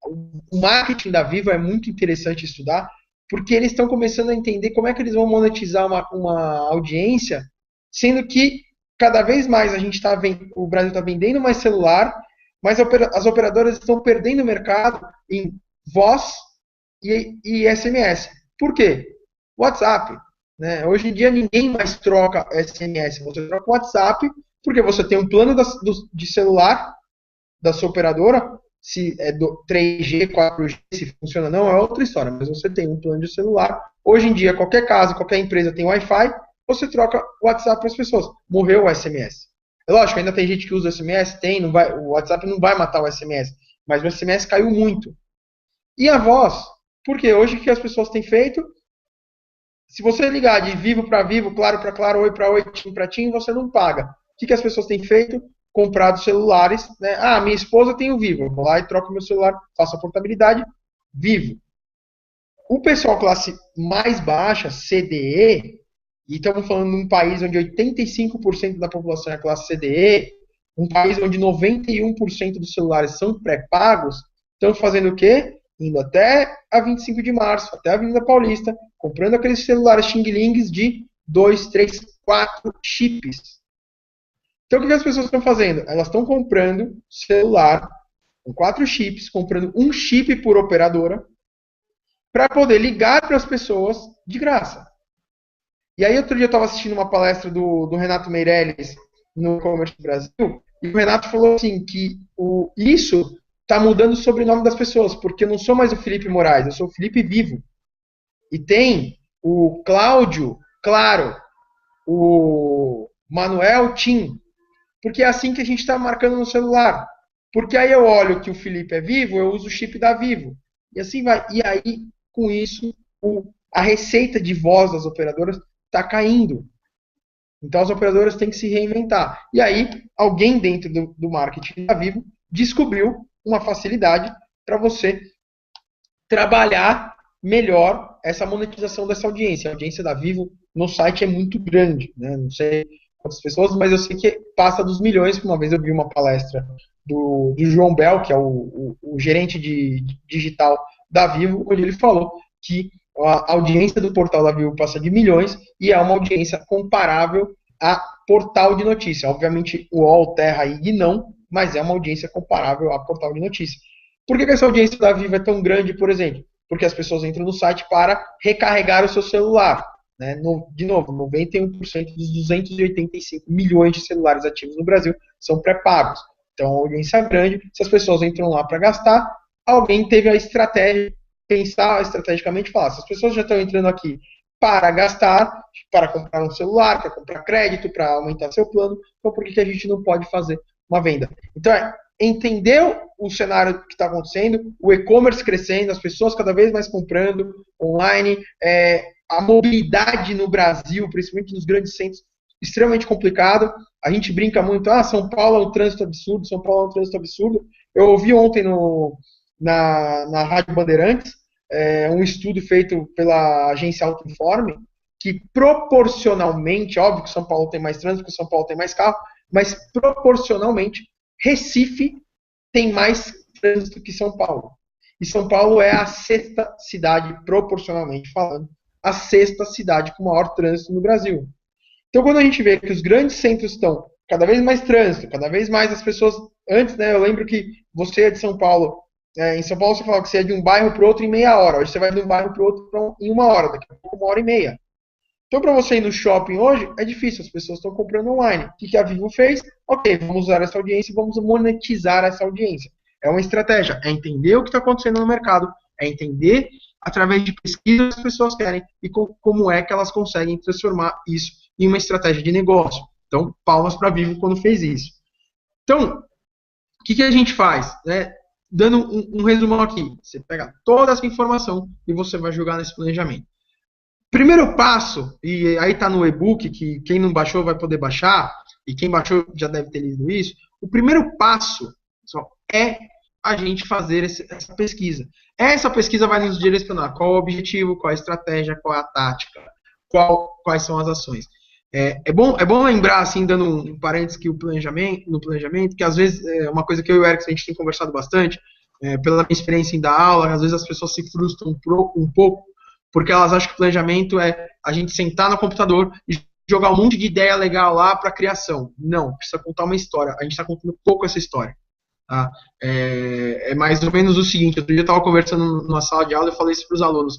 o marketing da Vivo é muito interessante estudar, porque eles estão começando a entender como é que eles vão monetizar uma audiência, sendo que cada vez mais o Brasil está vendendo mais celular, mas as operadoras estão perdendo o mercado em voz e SMS. Por quê? WhatsApp. Né? Hoje em dia ninguém mais troca SMS, você troca WhatsApp, porque você tem um plano de celular da sua operadora, se é 3G, 4G, se funciona ou não, é outra história, mas você tem um plano de celular. Hoje em dia, qualquer casa, qualquer empresa tem Wi-Fi, você troca o WhatsApp para as pessoas. Morreu o SMS. É lógico, ainda tem gente que usa o SMS, o WhatsApp não vai matar o SMS, mas o SMS caiu muito. E a voz? Porque hoje o que as pessoas têm feito? Se você ligar de Vivo para Vivo, Claro para Claro, Oi para Oi, TIM para TIM, você não paga. O que as pessoas têm feito? Comprado celulares. Né? Ah, minha esposa tem o Vivo. Eu vou lá e troco meu celular, faço a portabilidade, Vivo. O pessoal classe mais baixa, CDE, e estamos falando de um país onde 85% da população é classe CDE, um país onde 91% dos celulares são pré-pagos, estão fazendo o quê? Indo até a 25 de março, até a Avenida Paulista, comprando aqueles celulares xing-lings de 2, 3, 4 chips. Então, o que as pessoas estão fazendo? Elas estão comprando celular com 4 chips, comprando um chip por operadora, para poder ligar para as pessoas de graça. E aí, outro dia eu estava assistindo uma palestra do Renato Meirelles no E-Commerce Brasil, e o Renato falou assim, que isso tá mudando o sobrenome das pessoas, porque eu não sou mais o Felipe Moraes, eu sou o Felipe Vivo. E tem o Cláudio Claro, o Manuel Tim, porque é assim que a gente está marcando no celular. Porque aí eu olho que o Felipe é Vivo, eu uso o chip da Vivo. E assim vai. E aí, com isso, a receita de voz das operadoras está caindo. Então as operadoras têm que se reinventar. E aí, alguém dentro do marketing da Vivo descobriu uma facilidade para você trabalhar melhor essa monetização dessa audiência. A audiência da Vivo no site é muito grande, né? Não sei quantas pessoas, mas eu sei que passa dos milhões. Uma vez eu vi uma palestra do João Bel, que é o gerente de digital da Vivo, onde ele falou que a audiência do portal da Vivo passa de milhões e é uma audiência comparável a portal de notícia. Obviamente o UOL, Terra e IG não, mas é uma audiência comparável a portal de notícia. Por que essa audiência da Vivo é tão grande, por exemplo? Porque as pessoas entram no site para recarregar o seu celular. Né? De novo, 91% dos 285 milhões de celulares ativos no Brasil são pré-pagos. Então, a audiência é grande. Se as pessoas entram lá para gastar, alguém teve a estratégia, pensar estrategicamente e falar, se as pessoas já estão entrando aqui para gastar, para comprar um celular, para comprar crédito, para aumentar seu plano, então por que a gente não pode fazer uma venda? Então, entender o cenário que está acontecendo, o e-commerce crescendo, as pessoas cada vez mais comprando online, a mobilidade no Brasil, principalmente nos grandes centros, extremamente complicado. A gente brinca muito, São Paulo é um trânsito absurdo, São Paulo é um trânsito absurdo. Eu ouvi ontem na Rádio Bandeirantes um estudo feito pela agência Autoinforme, que proporcionalmente, óbvio que São Paulo tem mais trânsito, porque São Paulo tem mais carro, mas proporcionalmente, Recife tem mais trânsito que São Paulo. E São Paulo é a sexta cidade, proporcionalmente falando, a sexta cidade com maior trânsito no Brasil. Então, quando a gente vê que os grandes centros estão cada vez mais trânsito, cada vez mais as pessoas... Antes, né, eu lembro que você é de São Paulo. Em São Paulo você fala que você é de um bairro para o outro em meia hora. Hoje você vai de um bairro para o outro em uma hora. Daqui a pouco, 1h30. Então, para você ir no shopping hoje, é difícil. As pessoas estão comprando online. O que a Vivo fez? Ok, vamos usar essa audiência e vamos monetizar essa audiência. É uma estratégia. É entender o que está acontecendo no mercado. É entender, através de pesquisa, as pessoas querem e como é que elas conseguem transformar isso em uma estratégia de negócio. Então, palmas para a Vivo quando fez isso. Então, o que a gente faz? Né? Dando um resumão aqui. Você pega toda essa informação e você vai jogar nesse planejamento. Primeiro passo, e aí está no e-book, que quem não baixou vai poder baixar, e quem baixou já deve ter lido isso. O primeiro passo é a gente fazer essa pesquisa. Essa pesquisa vai nos direcionar qual o objetivo, qual a estratégia, qual a tática, quais são as ações. É bom lembrar, assim, dando um parênteses que no planejamento, que às vezes é uma coisa que eu e o Erickson a gente tem conversado bastante, pela minha experiência em dar aula, às vezes as pessoas se frustram um pouco, porque elas acham que o planejamento é a gente sentar no computador e jogar um monte de ideia legal lá para criação. Não, precisa contar uma história. A gente está contando pouco essa história. Tá? É mais ou menos o seguinte, outro dia eu estava conversando numa sala de aula e eu falei isso para os alunos.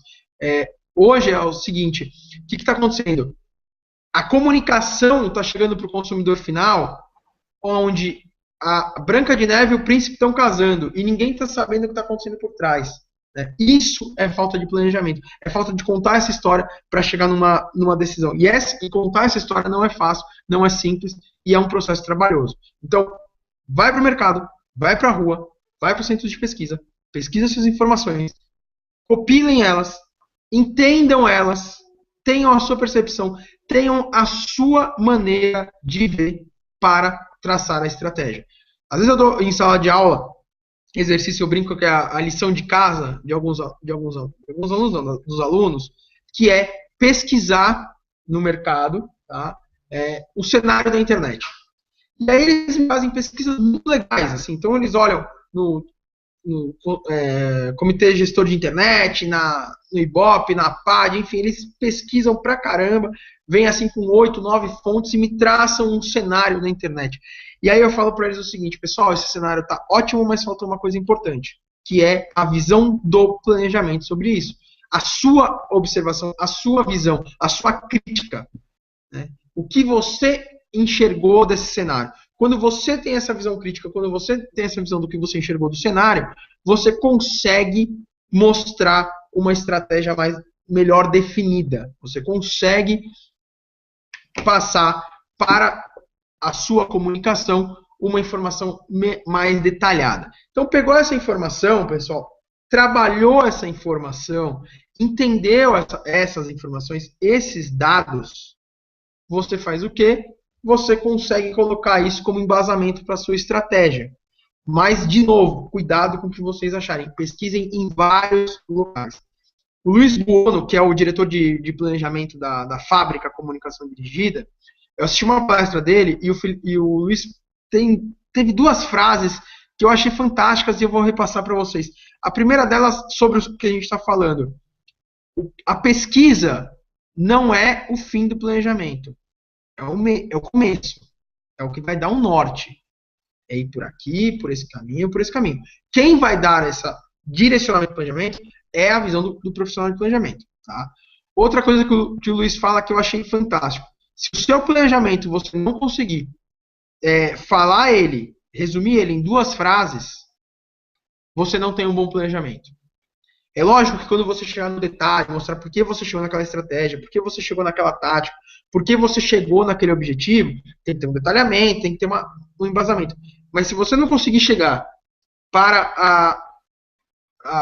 Hoje é o seguinte, o que está acontecendo? A comunicação está chegando para o consumidor final, onde a Branca de Neve e o Príncipe estão casando e ninguém está sabendo o que está acontecendo por trás. Né? Isso é falta de planejamento. É falta de contar essa história para chegar numa decisão. E contar essa história não é fácil, não é simples e é um processo trabalhoso. Então, vai para o mercado, vai para a rua, vai para o centro de pesquisa, pesquisa suas informações, compilem elas, entendam elas, tenham a sua percepção, tenham a sua maneira de ver para traçar a estratégia. Às vezes eu dou em sala de aula, exercício, eu brinco que é a lição de casa de alguns alunos, não, dos alunos, que é pesquisar no mercado, tá? O cenário da internet. E aí eles fazem pesquisas muito legais, assim, então eles olham no Comitê Gestor de Internet, no Ibope, na PAD, enfim, eles pesquisam pra caramba, vêm assim com 8, 9 fontes e me traçam um cenário na internet. E aí eu falo para eles o seguinte, pessoal, esse cenário tá ótimo, mas falta uma coisa importante, que é a visão do planejamento sobre isso. A sua observação, a sua visão, a sua crítica. Né? O que você enxergou desse cenário? quando você tem essa visão crítica, quando você tem essa visão do que você enxergou do cenário, você consegue mostrar uma estratégia melhor definida. Você consegue passar para a sua comunicação uma informação mais detalhada. Então, pegou essa informação, pessoal, trabalhou essa informação, entendeu essas informações, esses dados, você faz o quê? Você consegue colocar isso como embasamento para a sua estratégia. Mas, de novo, cuidado com o que vocês acharem. Pesquisem em vários locais. O Luiz Buono, que é o diretor de planejamento da Fábrica Comunicação Dirigida, eu assisti uma palestra dele e o Luiz teve duas frases que eu achei fantásticas e eu vou repassar para vocês. A primeira delas, sobre o que a gente está falando. A pesquisa não é o fim do planejamento. É o começo. É o que vai dar um norte. É ir por aqui, por esse caminho, por esse caminho. Quem vai dar esse direcionamento de planejamento é a visão do profissional de planejamento. Tá? Outra coisa que o Luiz fala que eu achei fantástico. Se o seu planejamento você não conseguir falar ele, resumir ele em duas frases, você não tem um bom planejamento. É lógico que quando você chegar no detalhe, mostrar por que você chegou naquela estratégia, por que você chegou naquela tática, por que você chegou naquele objetivo, tem que ter um detalhamento, tem que ter um embasamento. Mas se você não conseguir chegar para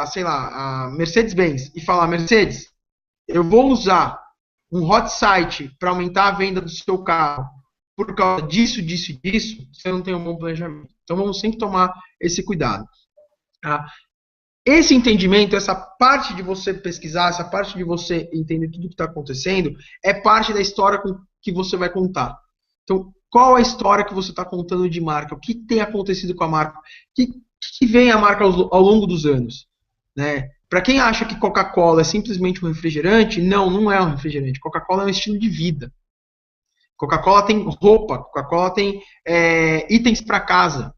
sei lá, a Mercedes-Benz e falar, Mercedes, eu vou usar um hot site para aumentar a venda do seu carro por causa disso, disso e disso, você não tem um bom planejamento. Então vamos sempre tomar esse cuidado. Tá? Esse entendimento, essa parte de você pesquisar, essa parte de você entender tudo o que está acontecendo, é parte da história que você vai contar. Então, qual a história que você está contando de marca? O que tem acontecido com a marca? O que vem a marca ao longo dos anos? Né? Para quem acha que Coca-Cola é simplesmente um refrigerante, não é um refrigerante. Coca-Cola é um estilo de vida. Coca-Cola tem roupa, Coca-Cola tem itens para casa.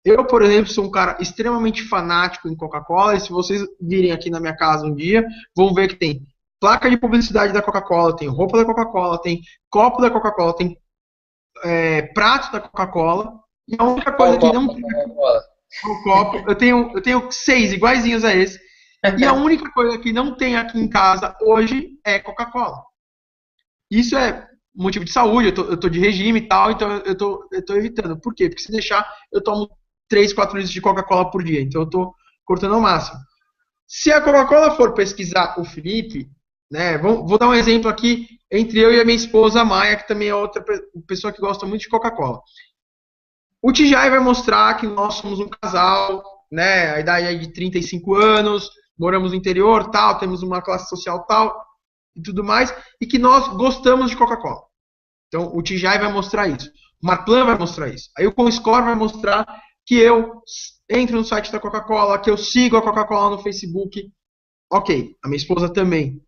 Eu, por exemplo, sou um cara extremamente fanático em Coca-Cola, e se vocês virem aqui na minha casa um dia, vão ver que tem placa de publicidade da Coca-Cola, tem roupa da Coca-Cola, tem copo da Coca-Cola, tem prato da Coca-Cola, e a única coisa que não tem o copo, eu tenho 6 iguaizinhos a esse, e a única coisa que não tem aqui em casa hoje é Coca-Cola. Isso é motivo de saúde, eu tô de regime e tal, então eu tô evitando. Por quê? Porque se deixar, eu tomo 3, 4 litros de Coca-Cola por dia, então eu tô cortando ao máximo. Se a Coca-Cola for pesquisar o Felipe, né, vou dar um exemplo aqui entre eu e a minha esposa, a Maia, que também é outra pessoa que gosta muito de Coca-Cola. O TGI vai mostrar que nós somos um casal, né, a idade é de 35 anos, moramos no interior, tal, temos uma classe social tal, e tudo mais, e que nós gostamos de Coca-Cola. Então, o TGI vai mostrar isso. O Marplan vai mostrar isso. Aí o Comscore vai mostrar que eu entro no site da Coca-Cola, que eu sigo a Coca-Cola no Facebook. Ok, a minha esposa também.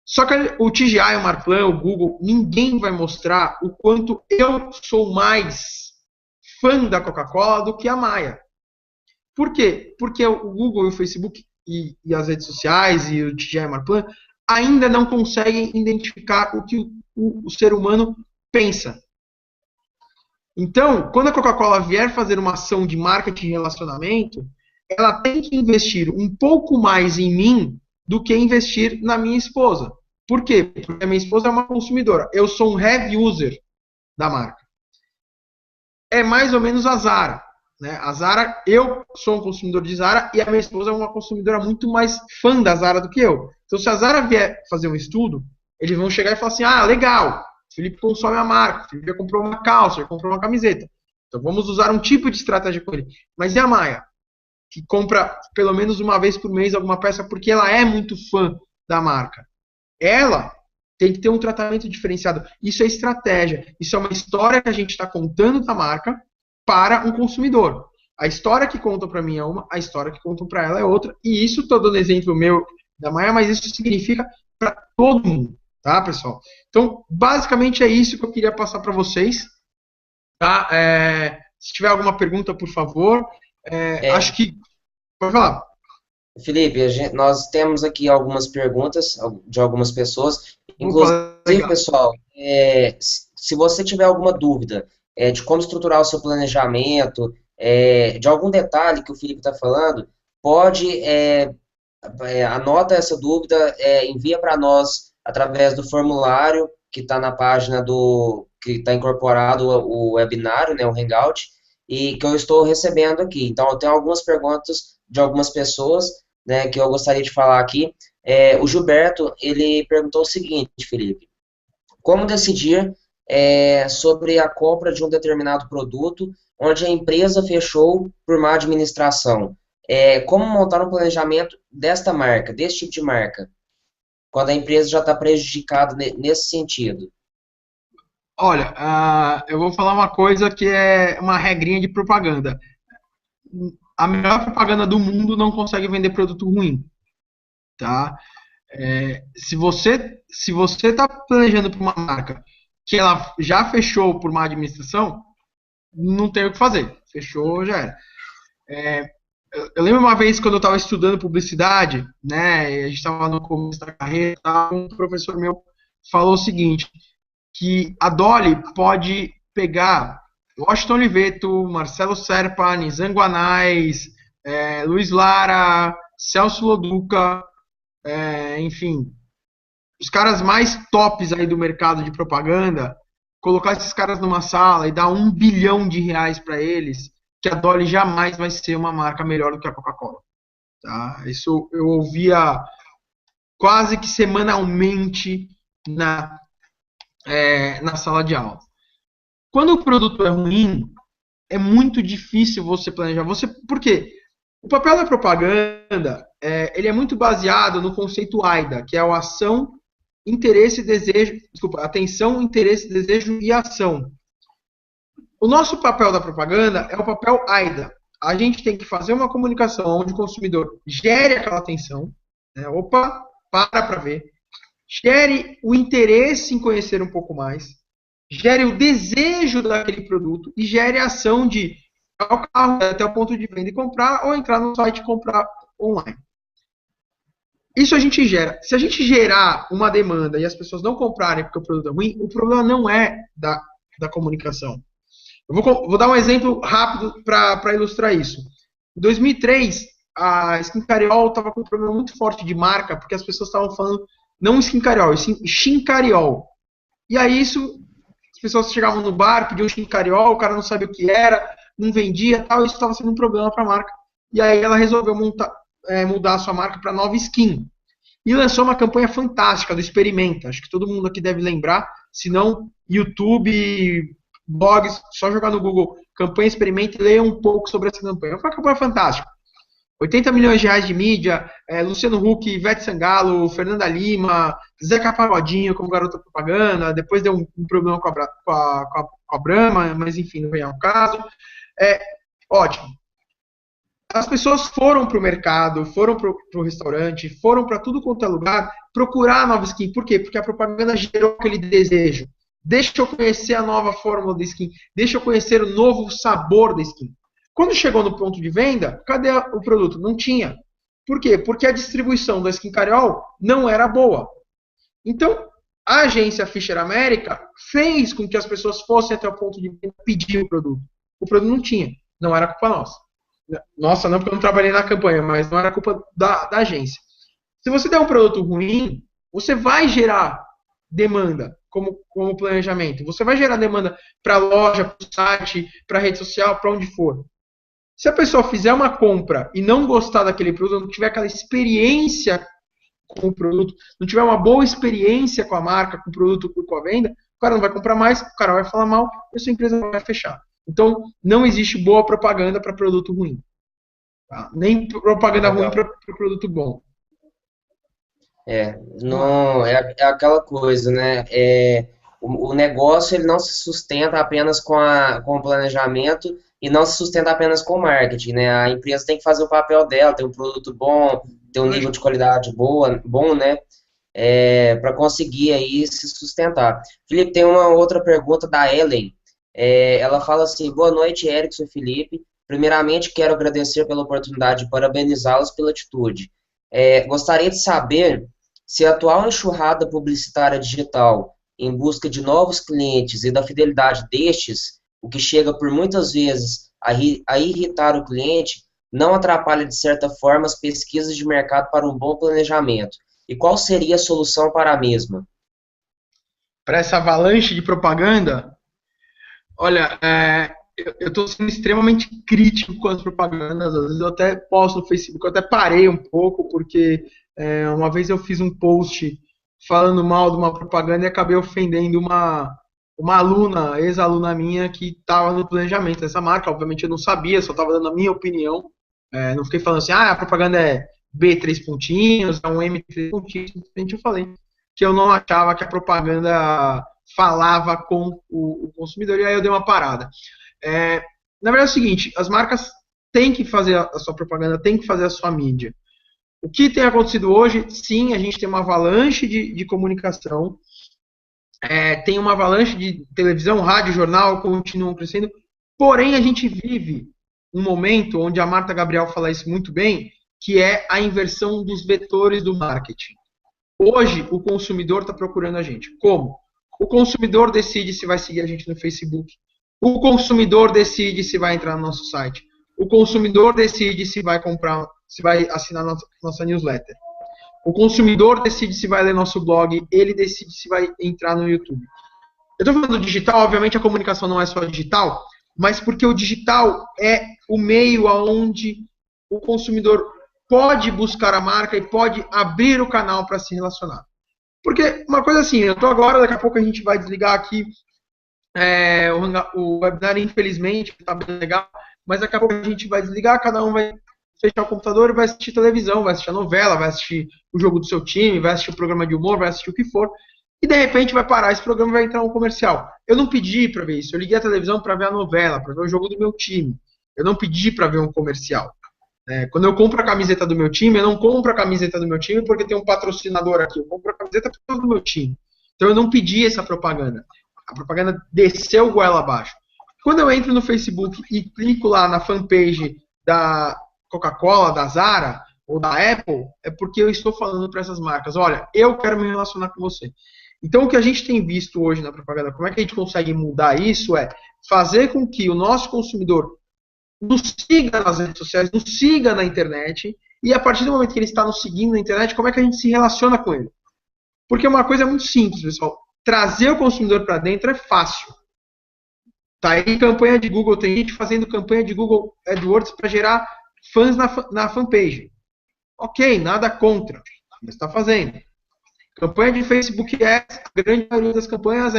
Só que o TGI, o Marplan, o Google, ninguém vai mostrar o quanto eu sou mais fã da Coca-Cola do que a Maia. Por quê? Porque o Google e o Facebook e as redes sociais e o TGI e o Marplan ainda não conseguem identificar o que o ser humano pensa. Então, quando a Coca-Cola vier fazer uma ação de marketing e relacionamento, ela tem que investir um pouco mais em mim do que investir na minha esposa. Por quê? Porque a minha esposa é uma consumidora. Eu sou um heavy user da marca. É mais ou menos a Zara. Né? A Zara, eu sou um consumidor de Zara e a minha esposa é uma consumidora muito mais fã da Zara do que eu. Então, se a Zara vier fazer um estudo, eles vão chegar e falar assim, legal, o Felipe consome a marca, o Felipe já comprou uma calça, já comprou uma camiseta. Então, vamos usar um tipo de estratégia com ele. Mas e a Maia? Que compra pelo menos uma vez por mês alguma peça porque ela é muito fã da marca. Ela tem que ter um tratamento diferenciado. Isso é estratégia. Isso é uma história que a gente está contando da marca para um consumidor. A história que contam para mim é uma, a história que contam para ela é outra. E isso, estou dando exemplo meu da Maia, mas isso significa para todo mundo. Tá, pessoal? Então, basicamente é isso que eu queria passar para vocês. Tá? Se tiver alguma pergunta, por favor. Acho que... Pode falar. Felipe, nós temos aqui algumas perguntas de algumas pessoas. Inclusive, pessoal, se você tiver alguma dúvida de como estruturar o seu planejamento, de algum detalhe que o Felipe está falando, pode, anota essa dúvida, envia para nós através do formulário que está na página que está incorporado o webinário, né, o Hangout, e que eu estou recebendo aqui. Então, eu tenho algumas perguntas de algumas pessoas, né, que eu gostaria de falar aqui. O Gilberto, ele perguntou o seguinte, Felipe: como decidir sobre a compra de um determinado produto onde a empresa fechou por má administração? Como montar um planejamento desta marca, desse tipo de marca, quando a empresa já está prejudicada nesse sentido? Olha, eu vou falar uma coisa que é uma regrinha de propaganda. A melhor propaganda do mundo não consegue vender produto ruim, tá? Se você está planejando para uma marca que ela já fechou por má administração, não tem o que fazer. Fechou, já era. Eu lembro uma vez quando eu estava estudando publicidade, né? E a gente estava no começo da carreira, um professor meu falou o seguinte, que a Dolly pode pegar Washington Oliveto, Marcelo Serpa, Nizam Guanais, Luiz Lara, Celso Loduca, enfim, os caras mais tops aí do mercado de propaganda, colocar esses caras numa sala e dar R$ 1 bilhão para eles, que a Dolly jamais vai ser uma marca melhor do que a Coca-Cola. Tá? Isso eu ouvia quase que semanalmente na sala de aula. Quando o produto é ruim, é muito difícil você planejar. Por quê? O papel da propaganda ele é muito baseado no conceito AIDA, que é a ação, interesse, desejo, atenção, interesse, desejo e ação. O nosso papel da propaganda é o papel AIDA. A gente tem que fazer uma comunicação onde o consumidor gere aquela atenção, né? Opa, para ver. Gere o interesse em conhecer um pouco mais, gere o desejo daquele produto e gere a ação de pegar o carro até o ponto de venda e comprar ou entrar no site e comprar online. Isso a gente gera. Se a gente gerar uma demanda e as pessoas não comprarem porque o produto é ruim, o problema não é da comunicação. Eu vou dar um exemplo rápido para ilustrar isso. Em 2003, a Skin Cariol estava com um problema muito forte de marca, porque as pessoas estavam falando não Skin Cariol, e sim Shin Cariol. E aí as pessoas chegavam no bar, pediam Shin Cariol, o cara não sabia o que era, não vendia, tal, isso estava sendo um problema para a marca. E aí ela resolveu mudar a sua marca para Nova Skin. E lançou uma campanha fantástica do Experimenta. Acho que todo mundo aqui deve lembrar. Se não, YouTube, blogs, só jogar no Google campanha Experimenta e ler um pouco sobre essa campanha. Foi uma campanha fantástica. 80 milhões de reais de mídia, Luciano Huck, Ivete Sangalo, Fernanda Lima, Zeca Pagodinho como garota propaganda, depois deu um problema com a Brahma, mas enfim, não vem ao caso. Ótimo. As pessoas foram para o mercado, foram para o restaurante, foram para tudo quanto é lugar procurar a Nova Skin. Por quê? Porque a propaganda gerou aquele desejo. Deixa eu conhecer a nova fórmula da Skin. Deixa eu conhecer o novo sabor da Skin. Quando chegou no ponto de venda, cadê o produto? Não tinha. Por quê? Porque a distribuição da Skin Cariol não era boa. Então, a agência Fisher America fez com que as pessoas fossem até o ponto de venda pedir o produto. O produto não tinha. Não era culpa nossa. Nossa, não, porque eu não trabalhei na campanha, mas não era culpa da agência. Se você der um produto ruim, você vai gerar demanda como planejamento. Você vai gerar demanda para a loja, para o site, para a rede social, para onde for. Se a pessoa fizer uma compra e não gostar daquele produto, não tiver aquela experiência com o produto, não tiver uma boa experiência com a marca, com o produto, com a venda, o cara não vai comprar mais, o cara vai falar mal e a sua empresa vai fechar. Então, não existe boa propaganda para produto ruim. Tá? Nem propaganda ruim para produto bom. Não, é aquela coisa, né? O negócio ele não se sustenta apenas com o planejamento e não se sustenta apenas com o marketing, né? A empresa tem que fazer o papel dela, ter um produto bom, ter um nível de qualidade bom, né? Para conseguir aí se sustentar. Felipe, tem uma outra pergunta da Ellen. Ela fala assim: boa noite, Erickson e Felipe. Primeiramente, quero agradecer pela oportunidade e parabenizá-los pela atitude. Gostaria de saber se a atual enxurrada publicitária digital em busca de novos clientes e da fidelidade destes o que chega por muitas vezes a irritar o cliente, não atrapalha de certa forma as pesquisas de mercado para um bom planejamento? E qual seria a solução para a mesma? Para essa avalanche de propaganda, olha, eu estou sendo extremamente crítico com as propagandas. Às vezes eu até posto no Facebook, eu até parei um pouco, porque uma vez eu fiz um post falando mal de uma propaganda e acabei ofendendo uma aluna, ex-aluna minha, que estava no planejamento dessa marca. Obviamente eu não sabia, só estava dando a minha opinião. Não fiquei falando assim, a propaganda é B três pontinhos, é um M três pontinhos. Simplesmente eu falei que eu não achava que a propaganda falava com o consumidor, e aí eu dei uma parada. Na verdade é o seguinte, as marcas têm que fazer a sua propaganda, têm que fazer a sua mídia. O que tem acontecido hoje, sim, a gente tem uma avalanche de comunicação, tem uma avalanche de televisão, rádio, jornal, continuam crescendo, porém a gente vive um momento onde a Marta Gabriel fala isso muito bem, que é a inversão dos vetores do marketing. Hoje, o consumidor está procurando a gente. Como? O consumidor decide se vai seguir a gente no Facebook. O consumidor decide se vai entrar no nosso site. O consumidor decide se vai comprar, se vai assinar nossa newsletter. O consumidor decide se vai ler nosso blog. Ele decide se vai entrar no YouTube. Eu estou falando do digital, obviamente a comunicação não é só digital, mas porque o digital é o meio onde o consumidor pode buscar a marca e pode abrir o canal para se relacionar. Porque uma coisa assim, eu estou agora, daqui a pouco a gente vai desligar aqui o webinar, infelizmente, está bem legal, mas daqui a pouco a gente vai desligar, cada um vai fechar o computador e vai assistir televisão, vai assistir a novela, vai assistir o jogo do seu time, vai assistir o programa de humor, vai assistir o que for, e de repente vai parar esse programa e vai entrar um comercial. Eu não pedi para ver isso, eu liguei a televisão para ver a novela, para ver o jogo do meu time. Eu não pedi para ver um comercial. Quando eu compro a camiseta do meu time, eu não compro a camiseta do meu time porque tem um patrocinador aqui, eu compro a camiseta do meu time. Então eu não pedi essa propaganda. A propaganda desceu o goela abaixo. Quando eu entro no Facebook e clico lá na fanpage da Coca-Cola, da Zara ou da Apple, é porque eu estou falando para essas marcas, olha, eu quero me relacionar com você. Então o que a gente tem visto hoje na propaganda, como é que a gente consegue mudar isso, é fazer com que o nosso consumidor nos siga nas redes sociais, nos siga na internet, e a partir do momento que ele está nos seguindo na internet, como é que a gente se relaciona com ele? Porque uma coisa muito simples, pessoal. Trazer o consumidor para dentro é fácil. Tá aí campanha de Google, tem gente fazendo campanha de Google AdWords para gerar fãs na fanpage. Ok, nada contra, mas está fazendo. Campanha de Facebook Ads, a grande maioria das campanhas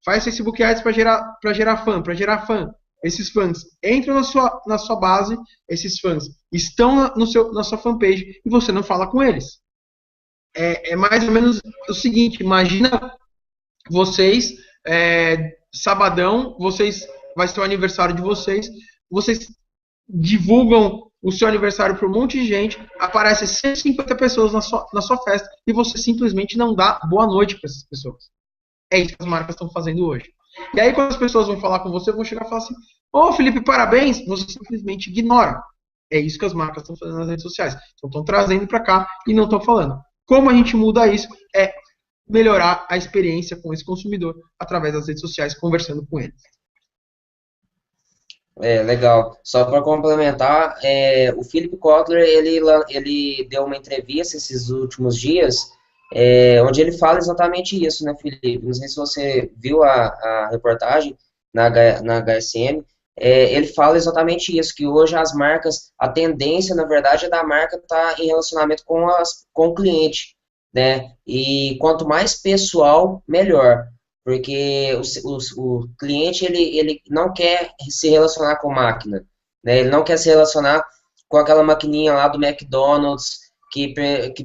faz Facebook Ads para gerar fã. Esses fãs entram na sua base, esses fãs estão na sua fanpage e você não fala com eles. É mais ou menos o seguinte, imagina vocês, sabadão, vai ser o aniversário de vocês divulgam o seu aniversário para um monte de gente, aparece 150 pessoas na sua festa e você simplesmente não dá boa noite para essas pessoas. É isso que as marcas estão fazendo hoje. E aí quando as pessoas vão falar com você, vão chegar e falar assim, Felipe, parabéns, você simplesmente ignora. É isso que as marcas estão fazendo nas redes sociais. Então estão trazendo para cá e não estão falando. Como a gente muda isso? É melhorar a experiência com esse consumidor através das redes sociais, conversando com eles. Legal. Só para complementar, o Philip Kotler, ele deu uma entrevista esses últimos dias, onde ele fala exatamente isso, né, Felipe? Não sei se você viu a reportagem na HSM, ele fala exatamente isso, que hoje as marcas, a tendência, na verdade, é da marca estar em relacionamento com o cliente, né? E quanto mais pessoal, melhor. Porque o cliente, ele não quer se relacionar com máquina, né? Ele não quer se relacionar com aquela maquininha lá do McDonald's que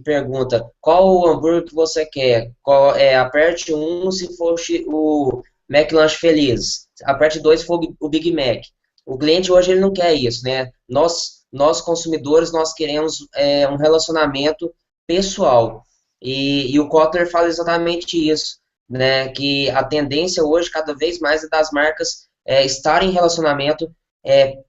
pergunta qual o hambúrguer que você quer. Aperte 1 se for o McLanche Feliz, aperte 2 se for o Big Mac. O cliente hoje ele não quer isso, né? Nós consumidores, nós queremos um relacionamento pessoal. E o Kotler fala exatamente isso, né, que a tendência hoje, cada vez mais, é das marcas estarem em relacionamento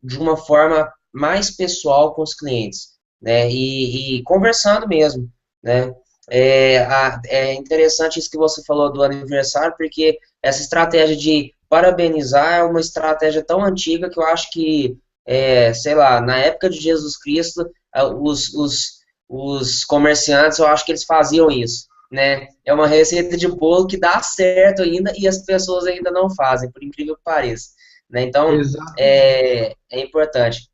de uma forma mais pessoal com os clientes, né, e conversando mesmo, né. É interessante isso que você falou do aniversário, porque essa estratégia de parabenizar, é uma estratégia tão antiga que eu acho que, sei lá, na época de Jesus Cristo, os comerciantes, eu acho que eles faziam isso, né? É uma receita de bolo que dá certo ainda e as pessoas ainda não fazem, por incrível que pareça, né? Então, Exatamente. é importante.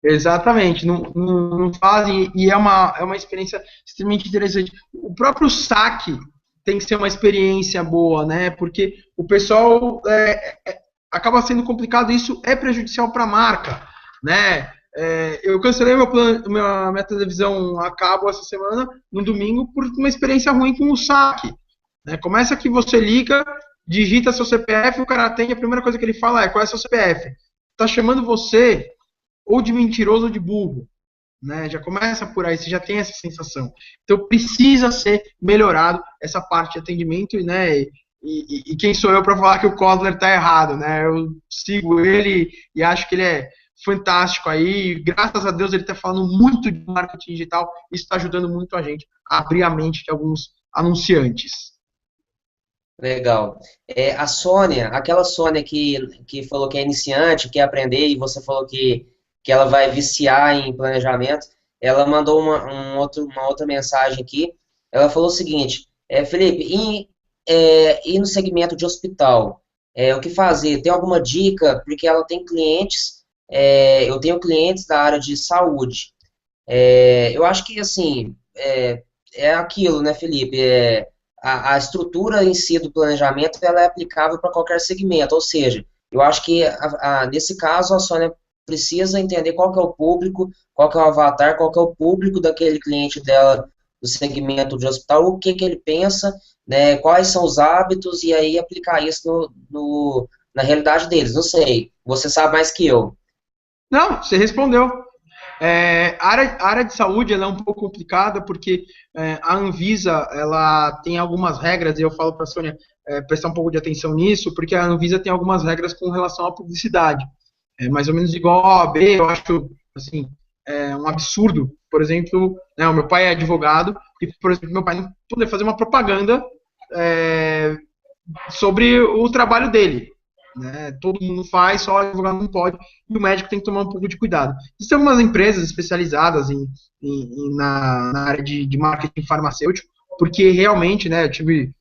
Exatamente, não fazem, e é uma experiência extremamente interessante. O próprio saque tem que ser uma experiência boa, né? Porque o pessoal acaba sendo complicado, e isso é prejudicial para a marca, né? Eu cancelei minha televisão a cabo essa semana, no domingo, por uma experiência ruim com o saque. Né? Começa que você liga, digita seu CPF, o cara atende, a primeira coisa que ele fala é: qual é seu CPF? Tá chamando você ou de mentiroso ou de burro, né? Já começa por aí, você já tem essa sensação. Então precisa ser melhorado essa parte de atendimento, né? E quem sou eu para falar que o Kotler está errado, né? Eu sigo ele e acho que ele é fantástico aí. Graças a Deus ele está falando muito de marketing digital. Isso está ajudando muito a gente a abrir a mente de alguns anunciantes. Legal. A Sônia, aquela Sônia que falou que é iniciante, quer aprender, e você falou que ela vai viciar em planejamento, ela mandou uma outra mensagem aqui. Ela falou o seguinte: Felipe, e no segmento de hospital, o que fazer? Tem alguma dica? Porque ela tem clientes, eu tenho clientes da área de saúde. Eu acho que, assim, é aquilo, né, Felipe? A estrutura em si do planejamento, ela é aplicável para qualquer segmento, ou seja, eu acho que, nesse caso, a Sônia precisa entender qual que é o público, qual que é o avatar, qual que é o público daquele cliente dela do segmento de hospital, o que que ele pensa, né, quais são os hábitos, e aí aplicar isso na realidade deles. Não sei, você sabe mais que eu. Não, você respondeu. A área de saúde ela é um pouco complicada porque a Anvisa ela tem algumas regras, e eu falo para a Sônia prestar um pouco de atenção nisso, porque a Anvisa tem algumas regras com relação à publicidade. É mais ou menos igual a OAB, eu acho assim, um absurdo. Por exemplo, né, o meu pai é advogado, e, por exemplo, meu pai não poder fazer uma propaganda é, sobre o trabalho dele. Né? Todo mundo faz, só o advogado não pode, e o médico tem que tomar um pouco de cuidado. Existem algumas empresas especializadas na área de marketing farmacêutico, porque realmente, né, eu tive,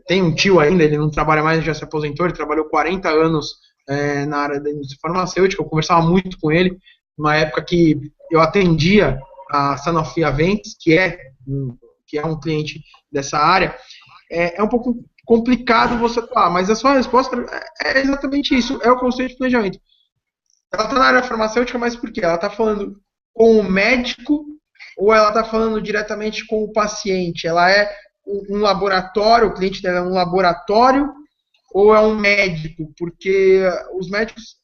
tem um tio ainda, ele não trabalha mais, já se aposentou, ele trabalhou 40 anos na área da indústria farmacêutica, eu conversava muito com ele, numa época que eu atendia a Sanofi Aventis, que é um cliente dessa área. Um pouco complicado você falar, mas a sua resposta é exatamente isso, é o conceito de planejamento. Ela está na área farmacêutica, mas por quê? Ela está falando com o médico ou ela está falando diretamente com o paciente? Ela é um laboratório, o cliente dela é um laboratório ou é um médico? Porque os médicos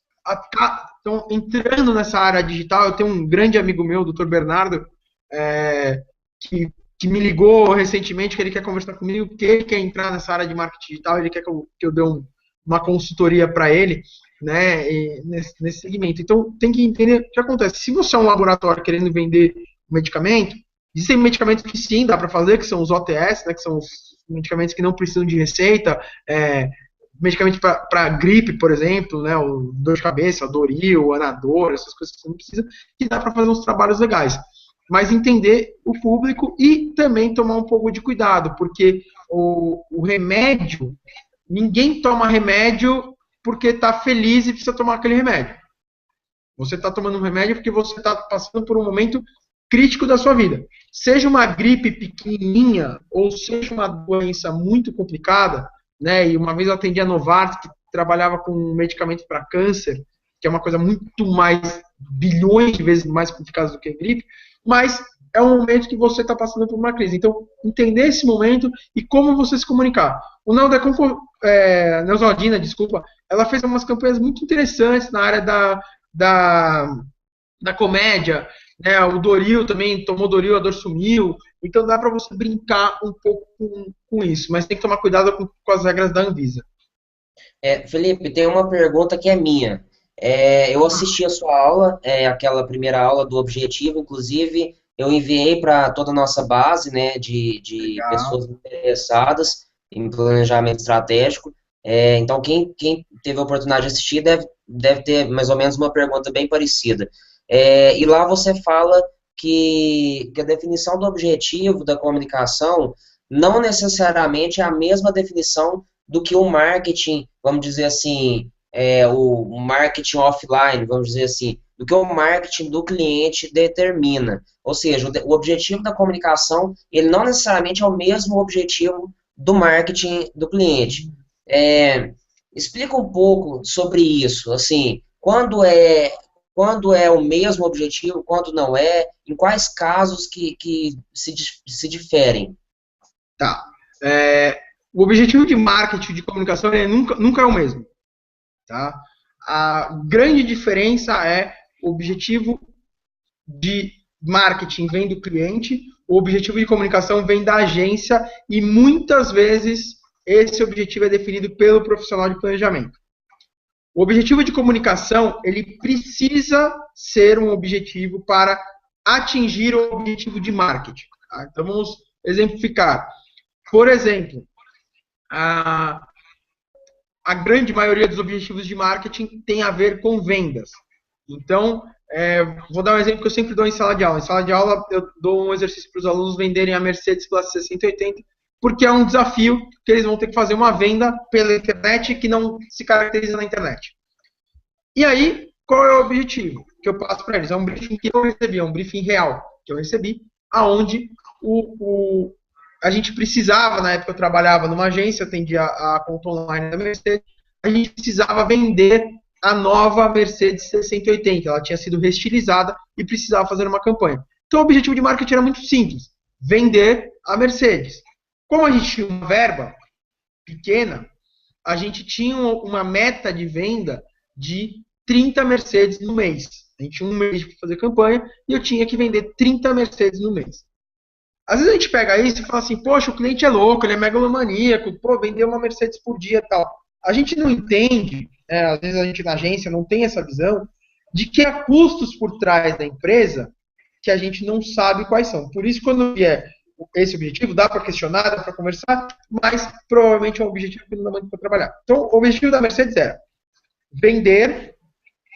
estão entrando nessa área digital. Eu tenho um grande amigo meu, o Dr. Bernardo, que me ligou recentemente, que ele quer conversar comigo, que ele quer entrar nessa área de marketing digital, ele quer que eu dê uma consultoria para ele, né, nesse segmento. Então, tem que entender o que acontece. Se você é um laboratório querendo vender medicamento, existem medicamentos que sim, dá para fazer, que são os OTS, né, que são os medicamentos que não precisam de receita, medicamento para gripe, por exemplo, né, o dor de cabeça, Doril, Anador, essas coisas que você não precisa, que dá para fazer uns trabalhos legais. Mas entender o público e também tomar um pouco de cuidado, porque o remédio, ninguém toma remédio porque está feliz e precisa tomar aquele remédio. Você está tomando um remédio porque você está passando por um momento crítico da sua vida. Seja uma gripe pequenininha ou seja uma doença muito complicada, né? E uma vez eu atendi a Novartis, que trabalhava com medicamento para câncer, que é uma coisa muito mais, bilhões de vezes mais complicada do que a gripe, mas é um momento que você está passando por uma crise. Então, entender esse momento e como você se comunicar. O Neusaldina, desculpa, ela fez algumas campanhas muito interessantes na área da comédia, né? O Doril também tomou Doril, a dor sumiu. Então dá para você brincar um pouco com isso, mas tem que tomar cuidado com as regras da Anvisa. Felipe, tem uma pergunta que é minha. Eu assisti a sua aula, aquela primeira aula do Objetivo, inclusive eu enviei para toda a nossa base, né, de Legal. pessoas interessadas em planejamento estratégico. Então, quem teve a oportunidade de assistir deve ter mais ou menos uma pergunta bem parecida. E lá você fala que a definição do objetivo da comunicação não necessariamente é a mesma definição do que o marketing, vamos dizer assim, o marketing offline, vamos dizer assim, do que o marketing do cliente determina. Ou seja, o objetivo da comunicação, ele não necessariamente é o mesmo objetivo do marketing do cliente. É, explica um pouco sobre isso, assim, quando é o mesmo objetivo, quando não é, em quais casos que se diferem. Tá. O objetivo de marketing, de comunicação, ele nunca é o mesmo. Tá? A grande diferença é o objetivo de marketing vem do cliente, o objetivo de comunicação vem da agência e muitas vezes esse objetivo é definido pelo profissional de planejamento. O objetivo de comunicação, ele precisa ser um objetivo para atingir o objetivo de marketing. Tá? Então vamos exemplificar. Por exemplo, a grande maioria dos objetivos de marketing tem a ver com vendas. Então, vou dar um exemplo que eu sempre dou em sala de aula. Em sala de aula, eu dou um exercício para os alunos venderem a Mercedes classe 680, porque é um desafio que eles vão ter que fazer uma venda pela internet que não se caracteriza na internet. E aí, qual é o objetivo que eu passo para eles? É um briefing que eu recebi, é um briefing real que eu recebi, aonde a gente precisava, na época eu trabalhava numa agência, atendia a conta online da Mercedes, a gente precisava vender a nova Mercedes 680, ela tinha sido reestilizada e precisava fazer uma campanha. Então o objetivo de marketing era muito simples, vender a Mercedes. Como a gente tinha uma verba pequena, a gente tinha uma meta de venda de 30 Mercedes no mês. A gente tinha um mês para fazer campanha e eu tinha que vender 30 Mercedes no mês. Às vezes a gente pega isso e fala assim, poxa, o cliente é louco, ele é megalomaníaco, pô, vendeu uma Mercedes por dia e tal. A gente não entende, às vezes a gente na agência não tem essa visão, de que há custos por trás da empresa que a gente não sabe quais são. Por isso, quando vier esse objetivo, dá para questionar, dá para conversar, mas provavelmente é um objetivo que não dá muito para trabalhar. Então, o objetivo da Mercedes era vender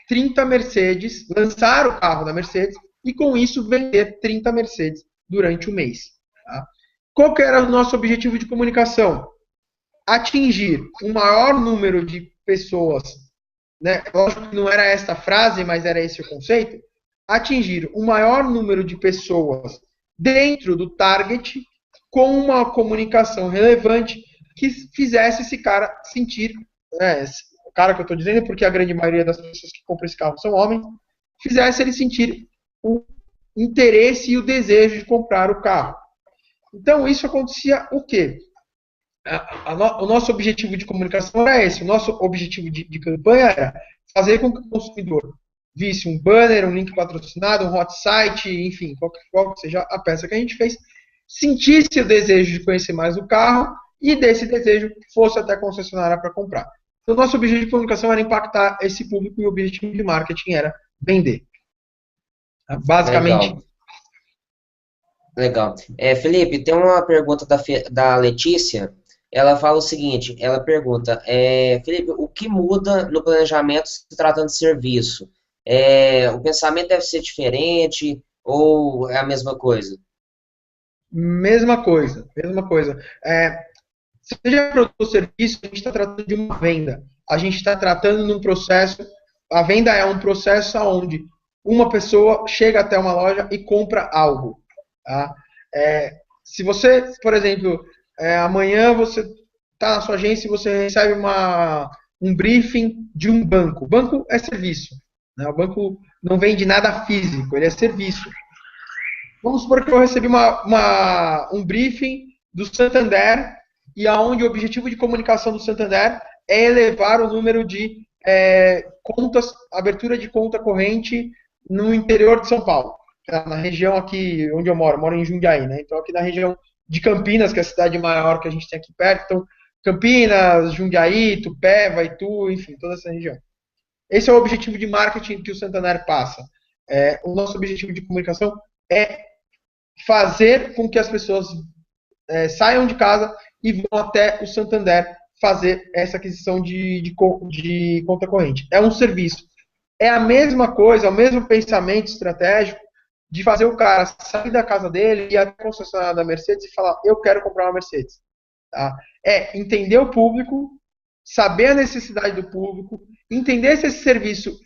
30 Mercedes, lançar o carro da Mercedes e com isso vender 30 Mercedes durante o mês. Tá? Qual que era o nosso objetivo de comunicação? Atingir o maior número de pessoas, né? Lógico que não era essa frase, mas era esse o conceito, atingir o maior número de pessoas dentro do target com uma comunicação relevante que fizesse esse cara sentir, o cara que eu estou dizendo, porque a grande maioria das pessoas que compram esse carro são homens, fizesse ele sentir o interesse e o desejo de comprar o carro. Então, isso acontecia o quê? O nosso objetivo de comunicação era esse. O nosso objetivo de campanha era fazer com que o consumidor visse um banner, um link patrocinado, um hot site, enfim, qual que seja a peça que a gente fez, sentisse o desejo de conhecer mais o carro e desse desejo fosse até a concessionária para comprar. Então, o nosso objetivo de comunicação era impactar esse público e o objetivo de marketing era vender. Basicamente. Legal. Felipe, tem uma pergunta da Letícia. Ela fala o seguinte, ela pergunta, Felipe, o que muda no planejamento se tratando de serviço? O pensamento deve ser diferente ou é a mesma coisa? Mesma coisa, mesma coisa. Seja produto ou serviço, a gente está tratando de uma venda. A gente está tratando de um processo, a venda é um processo onde uma pessoa chega até uma loja e compra algo. Tá? Se você, por exemplo, amanhã você está na sua agência e você recebe um briefing de um banco. O banco é serviço. Né? O banco não vende nada físico, ele é serviço. Vamos supor que eu recebi um briefing do Santander e aonde o objetivo de comunicação do Santander é elevar o número de contas, abertura de conta corrente no interior de São Paulo. Na região aqui onde eu moro em Jundiaí, né? Então aqui na região de Campinas, que é a cidade maior que a gente tem aqui perto, então Campinas, Jundiaí, Tupéva, Itu, enfim, toda essa região. Esse é o objetivo de marketing que o Santander passa. O nosso objetivo de comunicação é fazer com que as pessoas saiam de casa e vão até o Santander fazer essa aquisição de conta corrente. É um serviço. É a mesma coisa, é o mesmo pensamento estratégico de fazer o cara sair da casa dele e ir até a concessionária da Mercedes e falar, eu quero comprar uma Mercedes. Tá? É entender o público, saber a necessidade do público, entender se esse serviço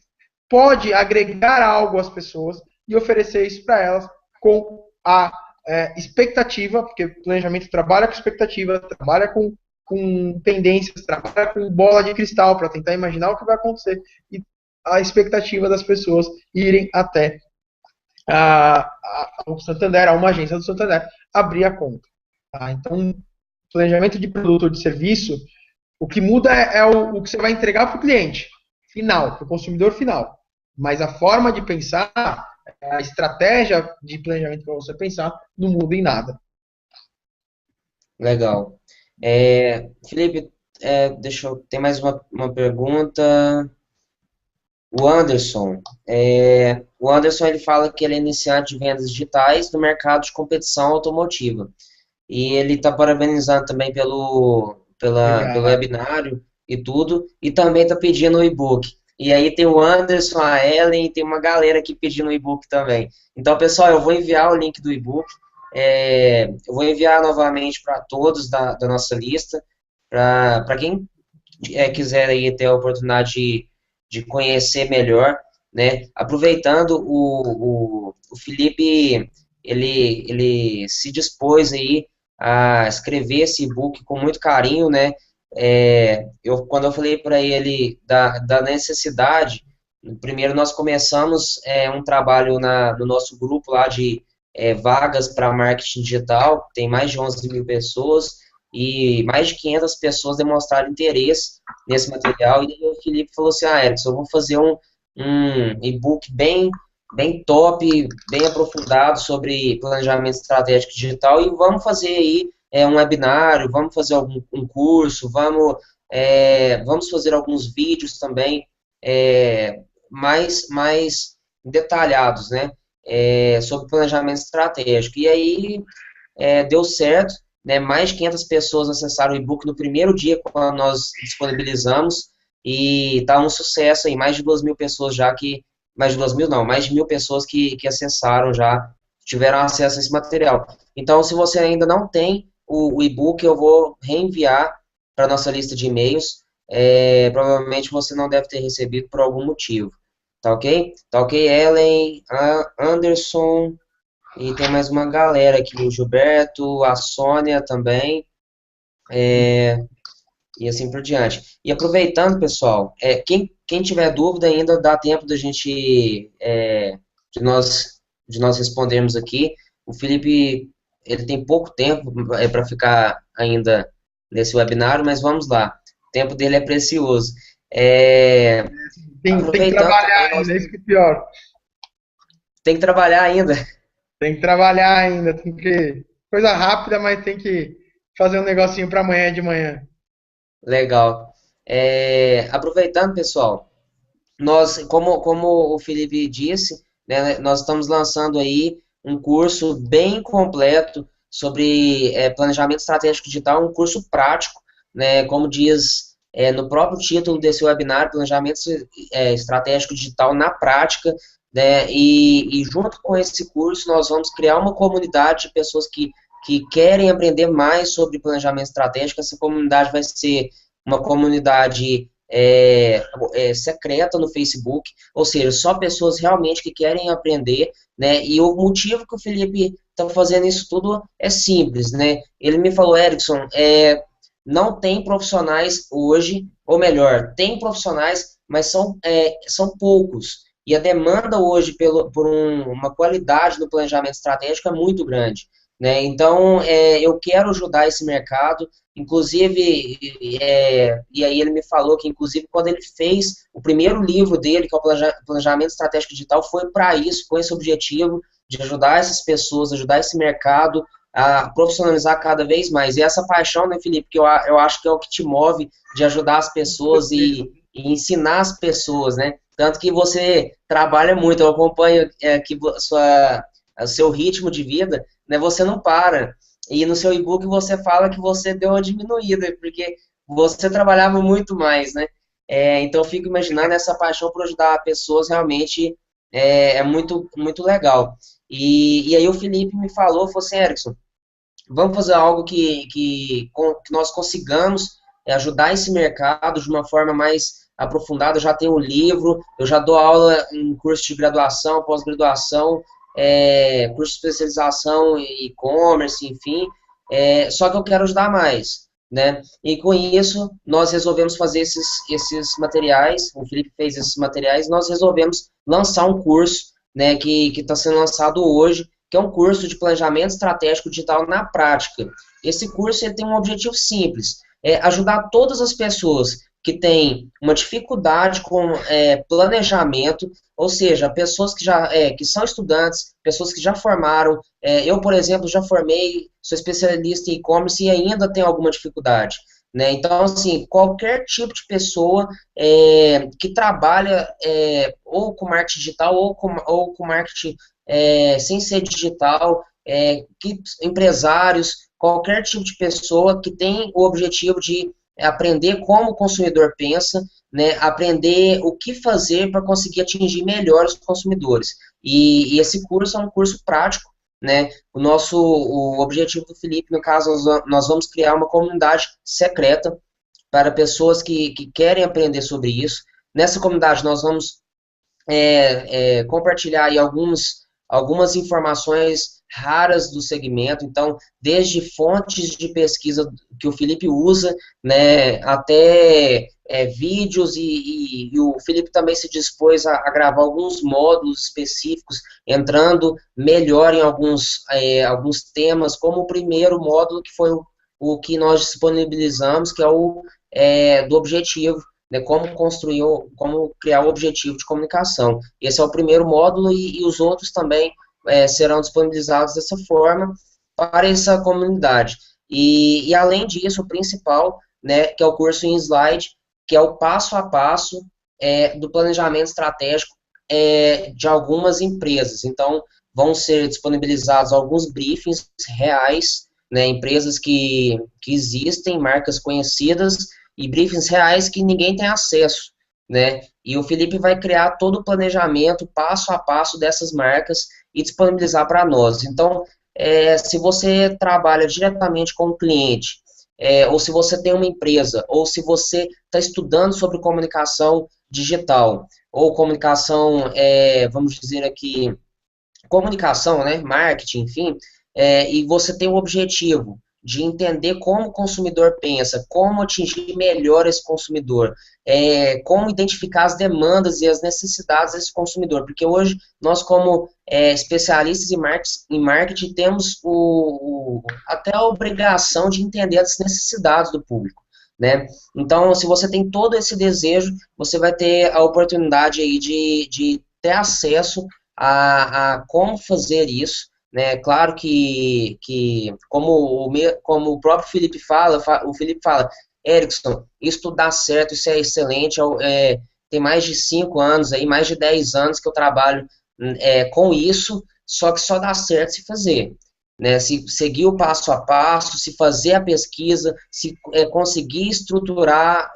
pode agregar algo às pessoas e oferecer isso para elas com a expectativa, porque o planejamento trabalha com expectativa, trabalha com tendências, trabalha com bola de cristal para tentar imaginar o que vai acontecer e a expectativa das pessoas irem até ao Santander, a uma agência do Santander, abrir a conta. Tá? Então, planejamento de produto ou de serviço, o que muda é o que você vai entregar para o cliente final, para o consumidor final. Mas a forma de pensar, a estratégia de planejamento para você pensar, não muda em nada. Legal. Felipe, tem mais uma pergunta. O Anderson ele fala que ele é iniciante de vendas digitais no mercado de competição automotiva. E ele está parabenizando também pelo webinário e tudo, e também está pedindo o e-book. E aí tem o Anderson, a Ellen, e tem uma galera aqui pedindo o e-book também. Então, pessoal, eu vou enviar o link do e-book. Eu vou enviar novamente para todos da nossa lista, para quem quiser aí ter a oportunidade de conhecer melhor, né? Aproveitando, o Felipe, ele se dispôs aí a escrever esse e-book com muito carinho, né? Quando eu falei para ele da necessidade, primeiro nós começamos um trabalho no nosso grupo lá de vagas para marketing digital, tem mais de 11 mil pessoas, e mais de 500 pessoas demonstraram interesse nesse material, e o Felipe falou assim, Erickson, eu vou fazer um e-book bem top, bem aprofundado sobre planejamento estratégico digital, e vamos fazer aí um webinário, vamos fazer um curso, vamos fazer alguns vídeos também mais detalhados, né, sobre planejamento estratégico. E aí deu certo, né, mais de 500 pessoas acessaram o e-book no primeiro dia quando nós disponibilizamos, e está um sucesso aí, mais de 2.000 pessoas já mais de 2.000 não, mais de 1.000 pessoas que acessaram já, tiveram acesso a esse material. Então, se você ainda não tem o e-book, eu vou reenviar para a nossa lista de e-mails, provavelmente você não deve ter recebido por algum motivo, tá ok? Tá ok, Ellen, Anderson, e tem mais uma galera aqui, o Gilberto, a Sônia também, e assim por diante. E aproveitando, pessoal, quem tiver dúvida ainda dá tempo da gente, de nós respondermos aqui. O Felipe, ele tem pouco tempo para ficar ainda nesse webinário, mas vamos lá. O tempo dele é precioso. Tem que trabalhar ainda, isso que é pior. Tem que trabalhar ainda. Tem que trabalhar ainda, tem que... Coisa rápida, mas tem que fazer um negocinho para amanhã de manhã. Legal. Aproveitando, pessoal, como o Felipe disse, né, nós estamos lançando aí um curso bem completo sobre planejamento estratégico digital, um curso prático, né, como diz no próprio título desse webinar, planejamento estratégico digital na prática, né, e junto com esse curso nós vamos criar uma comunidade de pessoas que querem aprender mais sobre planejamento estratégico. Essa comunidade vai ser uma comunidade secreta no Facebook, ou seja, só pessoas realmente que querem aprender, né, e o motivo que o Felipe está fazendo isso tudo é simples, né, ele me falou, Erickson, não tem profissionais hoje, ou melhor, tem profissionais, mas são poucos, e a demanda hoje por uma qualidade no planejamento estratégico é muito grande, né, então eu quero ajudar esse mercado. Inclusive, e aí ele me falou que, inclusive, quando ele fez o primeiro livro dele, que é o Planejamento Estratégico Digital, foi para isso, com esse objetivo de ajudar essas pessoas, ajudar esse mercado a profissionalizar cada vez mais. E essa paixão, né, Felipe, que eu acho que é o que te move de ajudar as pessoas e ensinar as pessoas, né? Tanto que você trabalha muito, eu acompanho que o seu ritmo de vida, né, você não para. E no seu e-book você fala que você deu uma diminuída, porque você trabalhava muito mais, né? Então eu fico imaginando essa paixão por ajudar pessoas realmente é muito, muito legal. E aí o Felipe me falou assim, Erickson, vamos fazer algo que nós consigamos ajudar esse mercado de uma forma mais aprofundada. Eu já tenho um livro, eu já dou aula em curso de graduação, pós-graduação, curso de especialização em e-commerce, enfim. Só que eu quero ajudar mais, né? E com isso, nós resolvemos fazer esses materiais, o Felipe fez esses materiais, nós resolvemos lançar um curso, né, que está sendo lançado hoje, que é um curso de planejamento estratégico digital na prática. Esse curso ele tem um objetivo simples, ajudar todas as pessoas que têm uma dificuldade com planejamento, ou seja, pessoas que são estudantes, pessoas que já formaram. Eu, por exemplo, já formei, sou especialista em e-commerce e ainda tenho alguma dificuldade. Né? Então, assim, qualquer tipo de pessoa que trabalha ou com marketing digital ou com marketing sem ser digital, empresários, qualquer tipo de pessoa que tem o objetivo de aprender como o consumidor pensa, né, aprender o que fazer para conseguir atingir melhor os consumidores. E esse curso é um curso prático, né? O objetivo do Felipe, no caso, nós vamos criar uma comunidade secreta para pessoas que querem aprender sobre isso. Nessa comunidade nós vamos compartilhar aí algumas informações raras do segmento, então, desde fontes de pesquisa que o Felipe usa, né, até vídeos, e o Felipe também se dispôs a gravar alguns módulos específicos, entrando melhor em alguns temas, como o primeiro módulo, que foi o que nós disponibilizamos, que é o do objetivo, né, como criar o objetivo de comunicação. Esse é o primeiro módulo e os outros também serão disponibilizados dessa forma para essa comunidade. E além disso, o principal, né, que é o curso em slide, que é o passo a passo do planejamento estratégico de algumas empresas. Então, vão ser disponibilizados alguns briefings reais, né, empresas que existem, marcas conhecidas, e briefings reais que ninguém tem acesso, né? E o Felipe vai criar todo o planejamento, passo a passo dessas marcas e disponibilizar para nós. Então, se você trabalha diretamente com o cliente, ou se você tem uma empresa, ou se você está estudando sobre comunicação digital, ou comunicação, vamos dizer aqui, comunicação, né, marketing, enfim, e você tem o objetivo de entender como o consumidor pensa, como atingir melhor esse consumidor, como identificar as demandas e as necessidades desse consumidor, porque hoje nós, como especialistas em marketing, temos até a obrigação de entender as necessidades do público, né? Então, se você tem todo esse desejo, você vai ter a oportunidade aí de ter acesso a como fazer isso, né? Claro que como o próprio Felipe fala, o Felipe fala, Erickson, isso dá certo, isso é excelente, tem mais de 5 anos, aí, mais de 10 anos que eu trabalho com isso, só que só dá certo se fazer. Né, se seguir o passo a passo, se fazer a pesquisa, se conseguir estruturar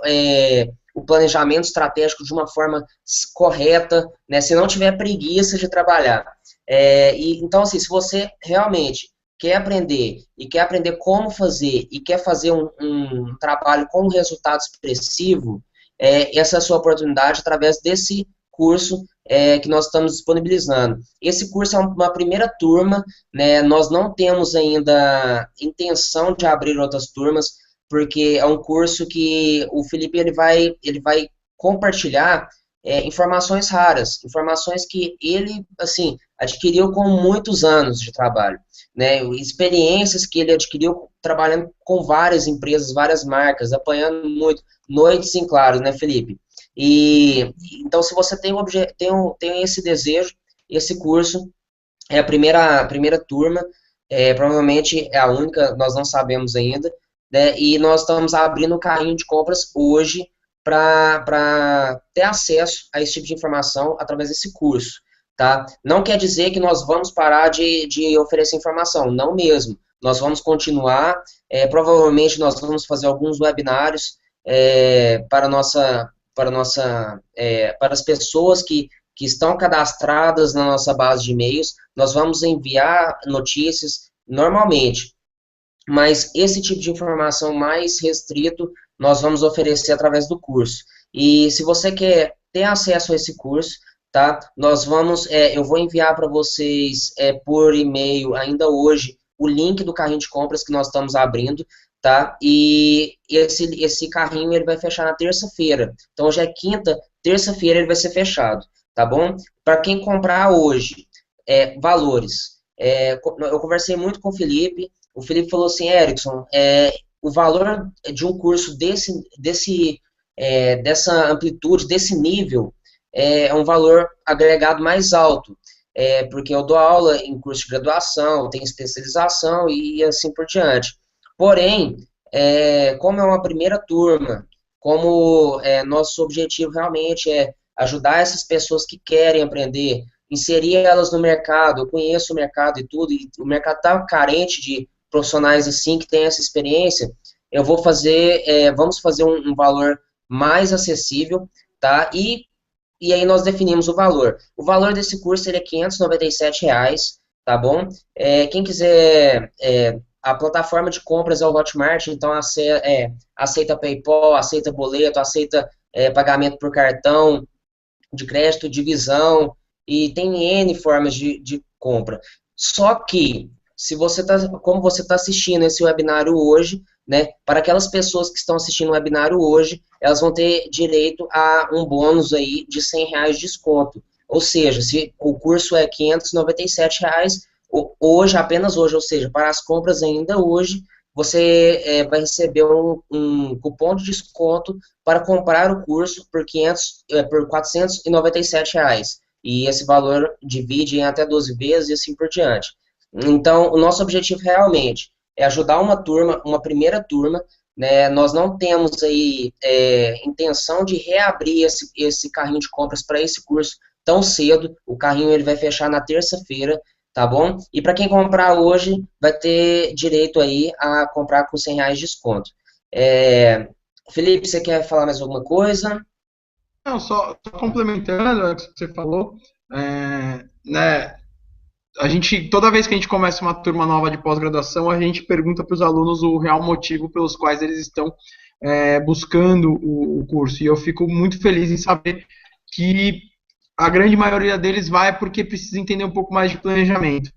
o planejamento estratégico de uma forma correta, né, se não tiver preguiça de trabalhar. Então, assim, se você realmente quer aprender e quer aprender como fazer e quer fazer um trabalho com um resultado expressivo, essa é a sua oportunidade através desse curso que nós estamos disponibilizando. Esse curso é uma primeira turma, né, nós não temos ainda intenção de abrir outras turmas, porque é um curso que o Felipe ele vai compartilhar informações raras, informações que ele, assim, adquiriu com muitos anos de trabalho, né, experiências que ele adquiriu trabalhando com várias empresas, várias marcas, apanhando muito, noites em claro, né, Felipe? Então, se você tem esse desejo, esse curso é a primeira turma, provavelmente é a única, nós não sabemos ainda, né, e nós estamos abrindo o carrinho de compras hoje para ter acesso a esse tipo de informação através desse curso, tá? Não quer dizer que nós vamos parar de oferecer informação, não mesmo. nós vamos continuar, provavelmente nós vamos fazer alguns webinários para as pessoas que estão cadastradas na nossa base de e-mails, nós vamos enviar notícias normalmente, mas esse tipo de informação mais restrito nós vamos oferecer através do curso. E se você quer ter acesso a esse curso, tá? Eu vou enviar para vocês por e-mail ainda hoje o link do carrinho de compras que nós estamos abrindo, tá? E esse carrinho ele vai fechar na terça-feira. Então hoje é quinta, terça-feira ele vai ser fechado, tá bom? Para quem comprar hoje, valores. Eu conversei muito com o Felipe falou assim, Erickson, o valor de um curso dessa amplitude, desse nível, é um valor agregado mais alto, porque eu dou aula em curso de graduação, tenho especialização e assim por diante. Porém, como é uma primeira turma, como nosso objetivo realmente é ajudar essas pessoas que querem aprender, inserir elas no mercado, eu conheço o mercado e tudo, e o mercado está carente de profissionais assim que têm essa experiência, vamos fazer um valor mais acessível, tá? E aí nós definimos o valor. O valor desse curso ele é R$ 597, tá bom? Quem quiser, a plataforma de compras é o Hotmart, então aceita PayPal, aceita boleto, aceita pagamento por cartão de crédito, divisão, e tem N formas de compra. Só que, como você está assistindo esse webinário hoje, né, para aquelas pessoas que estão assistindo o webinário hoje, elas vão ter direito a um bônus aí de R$ 100 de desconto. Ou seja, se o curso é R$ 597, hoje, apenas hoje, ou seja, para as compras ainda hoje, você vai receber um cupom de desconto para comprar o curso por R$ 497. E esse valor divide em até 12 vezes e assim por diante. Então, o nosso objetivo realmente é ajudar uma turma, uma primeira turma, né? Nós não temos aí intenção de reabrir esse carrinho de compras para esse curso tão cedo. O carrinho ele vai fechar na terça-feira, tá bom? E para quem comprar hoje, vai ter direito aí a comprar com R$ 100 de desconto. Felipe, você quer falar mais alguma coisa? Não, só complementando o que você falou, né, toda vez que a gente começa uma turma nova de pós-graduação, a gente pergunta para os alunos o real motivo pelos quais eles estão buscando o curso. E eu fico muito feliz em saber que a grande maioria deles vai porque precisa entender um pouco mais de planejamento.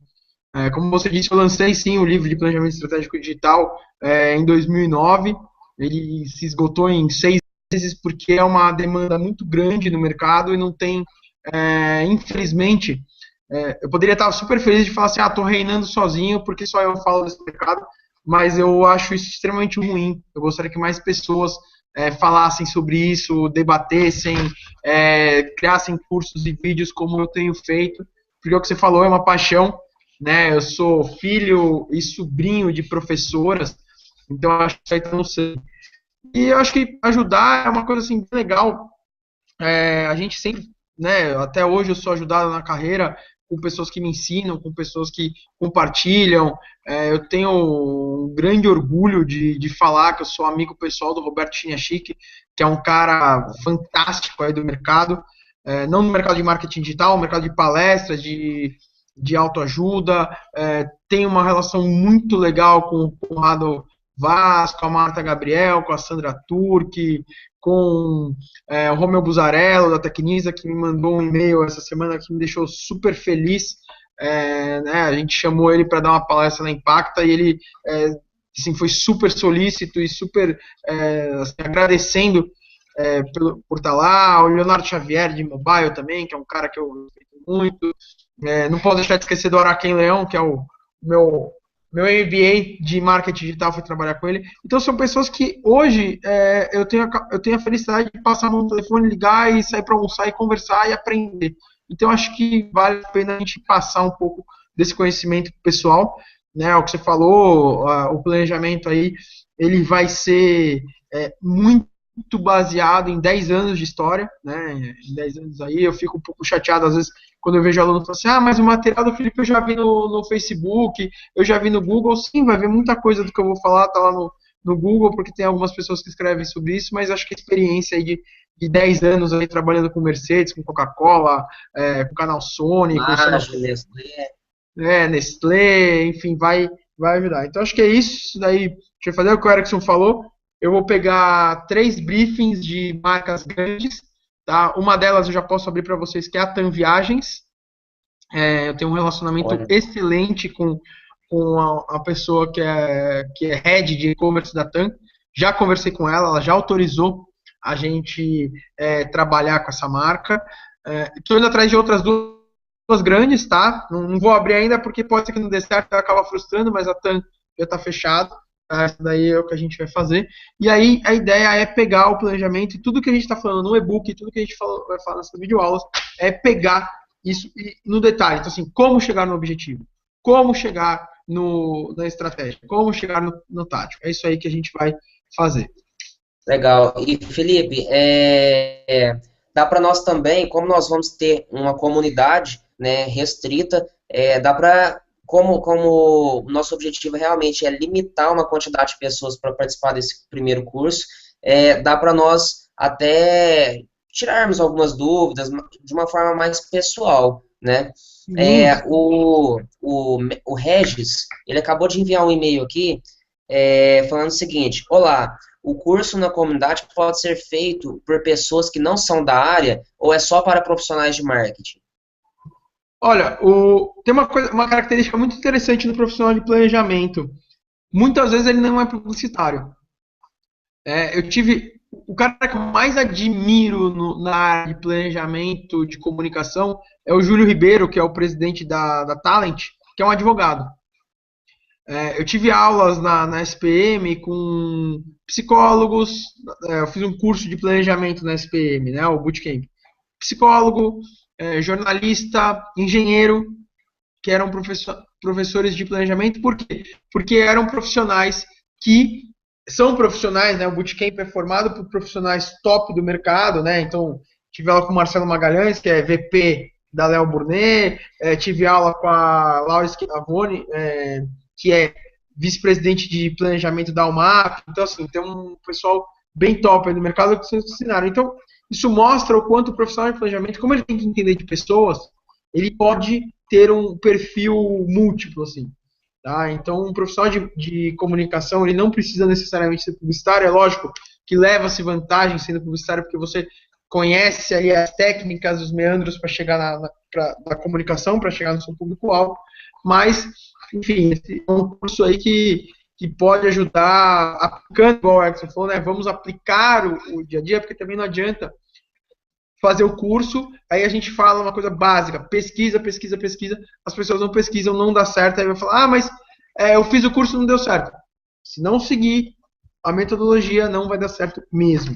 Como você disse, eu lancei sim o livro de planejamento estratégico digital em 2009. Ele se esgotou em 6 meses porque é uma demanda muito grande no mercado e não tem, infelizmente, eu poderia estar super feliz de falar assim, estou reinando sozinho porque só eu falo desse mercado, mas eu acho isso extremamente ruim. Eu gostaria que mais pessoas falassem sobre isso, debatessem, criassem cursos e vídeos como eu tenho feito, porque o que você falou é uma paixão, né? Eu sou filho e sobrinho de professoras, então eu acho que isso aí tá no sangue. E eu acho que ajudar é uma coisa assim bem legal. A gente sempre, né, até hoje eu sou ajudado na carreira com pessoas que me ensinam, com pessoas que compartilham. Eu tenho um grande orgulho de falar que eu sou amigo pessoal do Roberto Chiniachique, que é um cara fantástico aí do mercado, não no mercado de marketing digital, no mercado de palestras, de autoajuda. Tem uma relação muito legal com o Conrado Vaz, com a Marta Gabriel, com a Sandra Turque, com o Romeu Buzarello, da Tecnisa, que me mandou um e-mail essa semana que me deixou super feliz. Né, a gente chamou ele para dar uma palestra na Impacta e ele assim, foi super solícito e super assim, agradecendo por estar lá. O Leonardo Xavier, de Mobile também, que é um cara que eu respeito muito. Não posso deixar de esquecer do Araquém Leão, que é o meu MBA de marketing digital, fui trabalhar com ele. Então são pessoas que hoje eu tenho a felicidade de passar no telefone, ligar e sair para almoçar e conversar e aprender. Então acho que vale a pena a gente passar um pouco desse conhecimento pessoal, né? O que você falou, o planejamento aí, ele vai ser muito muito baseado em 10 anos de história, né? Em 10 anos aí, eu fico um pouco chateado, às vezes, quando eu vejo aluno falando assim, mas o material do Felipe eu já vi no Facebook, eu já vi no Google. Sim, vai ver muita coisa do que eu vou falar, tá lá no Google, porque tem algumas pessoas que escrevem sobre isso, mas acho que a experiência aí de 10 anos aí trabalhando com Mercedes, com Coca-Cola, com Canal Sony, com Mage, Nestlé. Nestlé, enfim, vai ajudar. Então acho que é isso daí. Deixa eu fazer o que o Erickson falou. Eu vou pegar 3 briefings de marcas grandes, tá? Uma delas eu já posso abrir para vocês, que é a TAM Viagens. Eu tenho um relacionamento Olha, excelente com a pessoa que é head de e-commerce da TAM. Já conversei com ela, ela já autorizou a gente trabalhar com essa marca. Estou indo atrás de outras duas grandes, tá? Não vou abrir ainda porque pode ser que não dê certo, vai acabar frustrando, mas a TAM já está fechado. Tá? Isso daí é o que a gente vai fazer. E aí a ideia é pegar o planejamento e tudo que a gente está falando no e-book, tudo que a gente vai falar nessas videoaulas, é pegar isso no detalhe. Então, assim, como chegar no objetivo? Como chegar na estratégia? Como chegar no tático? É isso aí que a gente vai fazer. legal. E, Felipe, dá para nós também, como nós vamos ter uma comunidade, né, restrita, dá para, como o nosso objetivo realmente é limitar uma quantidade de pessoas para participar desse primeiro curso, dá para nós até tirarmos algumas dúvidas de uma forma mais pessoal, né? Sim. O Regis, ele acabou de enviar um e-mail aqui, falando o seguinte: Olá, o curso na comunidade pode ser feito por pessoas que não são da área ou é só para profissionais de marketing? Olha, tem uma característica muito interessante no profissional de planejamento. Muitas vezes ele não é publicitário. Eu tive. O cara que eu mais admiro na área de planejamento, de comunicação, é o Júlio Ribeiro, que é o presidente da Talent, que é um advogado. Eu tive aulas na SPM com psicólogos, eu fiz um curso de planejamento na SPM, né, o Bootcamp. Psicólogo, jornalista, engenheiro, que eram professores de planejamento. Por quê? Porque eram profissionais que são profissionais, né? O Bootcamp é formado por profissionais top do mercado, né? Então, tive aula com o Marcelo Magalhães, que é VP da Léo Burnet, tive aula com a Laura Schiavone, que é vice-presidente de planejamento da UMAP. Então, assim, tem um pessoal bem top aí no mercado que vocês ensinaram. Então, isso mostra o quanto o profissional de planejamento, como ele tem que entender de pessoas, ele pode ter um perfil múltiplo, assim. Tá? Então, um profissional de comunicação, ele não precisa necessariamente ser publicitário. É lógico que leva-se vantagem sendo publicitário, porque você conhece ali as técnicas, os meandros para chegar na comunicação, para chegar no seu público-alvo, mas, enfim, é um curso aí que pode ajudar, aplicando, igual o Erickson falou, né? Vamos aplicar o dia a dia, porque também não adianta fazer o curso, aí a gente fala uma coisa básica, pesquisa, pesquisa, pesquisa, as pessoas não pesquisam, não dá certo, aí vai falar, mas eu fiz o curso e não deu certo. Se não seguir a metodologia, não vai dar certo mesmo.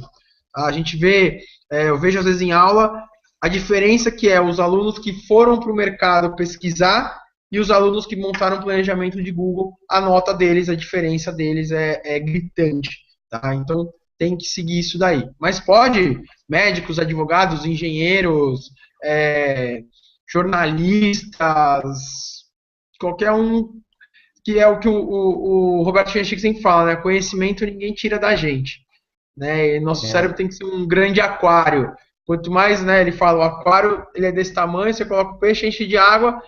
A gente vê, eu vejo às vezes em aula, a diferença que é os alunos que foram para o mercado pesquisar e os alunos que montaram planejamento de Google, a nota deles, a diferença deles é gritante. Tá? Então, tem que seguir isso daí. Mas pode, médicos, advogados, engenheiros, jornalistas, qualquer um, que é o que o Roberto Fenech sempre fala, né? Conhecimento ninguém tira da gente. Né? E nosso cérebro tem que ser um grande aquário. Quanto mais, né, ele fala, o aquário ele é desse tamanho, você coloca o peixe, enche de água,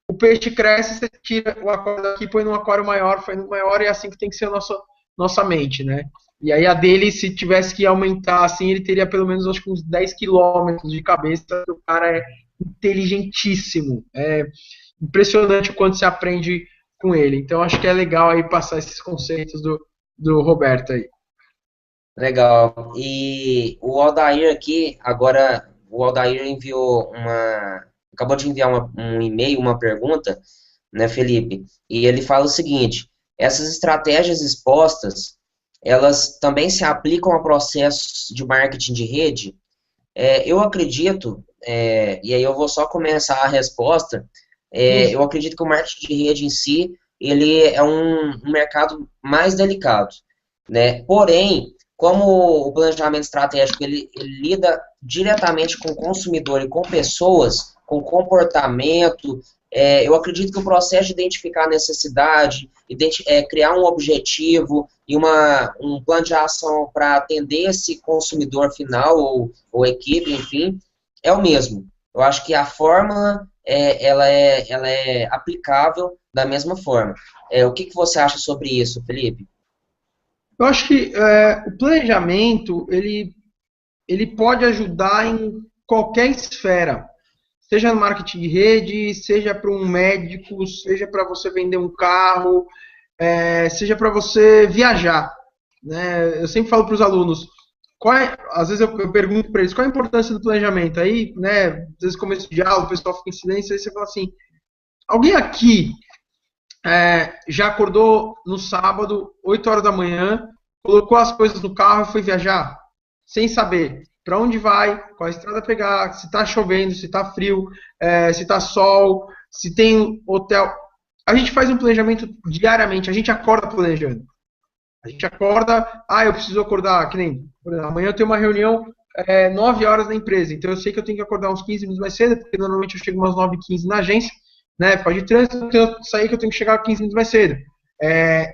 o peixe cresce, você tira o aquário daqui, põe num aquário maior, põe num maior, e é assim que tem que ser a nossa mente, né? E aí a dele, se tivesse que aumentar assim, ele teria pelo menos acho que uns 10 quilômetros de cabeça. O cara é inteligentíssimo. É impressionante o quanto se aprende com ele. Então acho que é legal aí passar esses conceitos do Roberto aí. Legal. E o Aldair aqui, agora, o Aldair acabou de enviar um e-mail, uma pergunta, né, Felipe? E ele fala o seguinte: essas estratégias expostas, elas também se aplicam a processos de marketing de rede? Eu acredito, e aí eu vou só começar a resposta, eu acredito que o marketing de rede em si, ele é um mercado mais delicado, né? Porém, como o planejamento estratégico ele lida diretamente com o consumidor e com pessoas, com comportamento, eu acredito que o processo de identificar a necessidade, criar um objetivo e um plano de ação para atender esse consumidor final ou equipe, enfim, é o mesmo. Eu acho que a fórmula ela é aplicável da mesma forma. O que você acha sobre isso, Felipe? Eu acho que o planejamento, ele pode ajudar em qualquer esfera. Seja no marketing de rede, seja para um médico, seja para você vender um carro, seja para você viajar. Né? Eu sempre falo para os alunos, às vezes eu pergunto para eles, qual a importância do planejamento? Aí, né, às vezes começo de aula, o pessoal fica em silêncio, aí você fala assim, alguém aqui já acordou no sábado, 8 horas da manhã, colocou as coisas no carro e foi viajar, sem saber para onde vai, qual a estrada pegar, se está chovendo, se está frio, se está sol, se tem hotel. A gente faz um planejamento diariamente, a gente acorda planejando. A gente acorda, eu preciso acordar, que nem, por exemplo, amanhã eu tenho uma reunião 9 horas na empresa, então eu sei que eu tenho que acordar uns 15 minutos mais cedo, porque normalmente eu chego umas 9h15 na agência, né, por causa de trânsito, então eu sair que eu tenho que chegar 15 minutos mais cedo.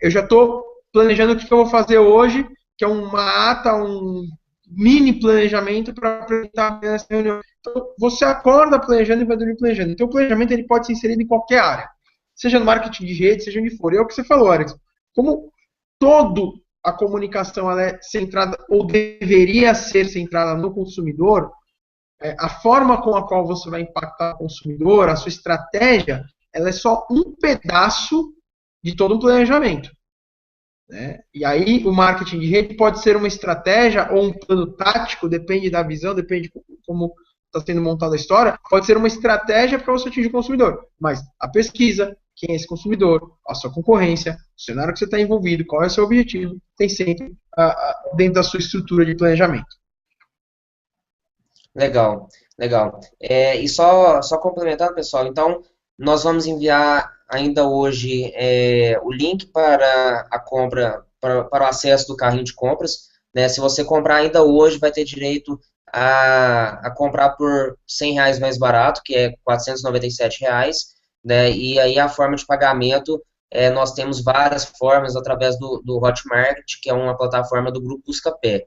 Eu já estou planejando o que eu vou fazer hoje, que é uma ata, um mini planejamento para apresentar nessa reunião. Então, você acorda planejando e vai dormir planejando. Então, o planejamento ele pode ser inserido em qualquer área, seja no marketing de rede, seja onde for. E é o que você falou, Alex. Como toda a comunicação ela é centrada, ou deveria ser centrada no consumidor, a forma com a qual você vai impactar o consumidor, a sua estratégia, ela é só um pedaço de todo um planejamento. Né? E aí o marketing de rede pode ser uma estratégia ou um plano tático, depende da visão, depende de como está sendo montada a história, pode ser uma estratégia para você atingir o consumidor. Mas a pesquisa, quem é esse consumidor, a sua concorrência, o cenário que você está envolvido, qual é o seu objetivo, tem sempre dentro da sua estrutura de planejamento. Legal, legal. E só complementando, pessoal, então nós vamos enviar ainda hoje o link para a compra, para o acesso do carrinho de compras. Né? Se você comprar ainda hoje, vai ter direito a comprar por R$ 100 mais barato, que é R$ 497, né? E aí a forma de pagamento, nós temos várias formas através do Hotmart, que é uma plataforma do Grupo Buscapé.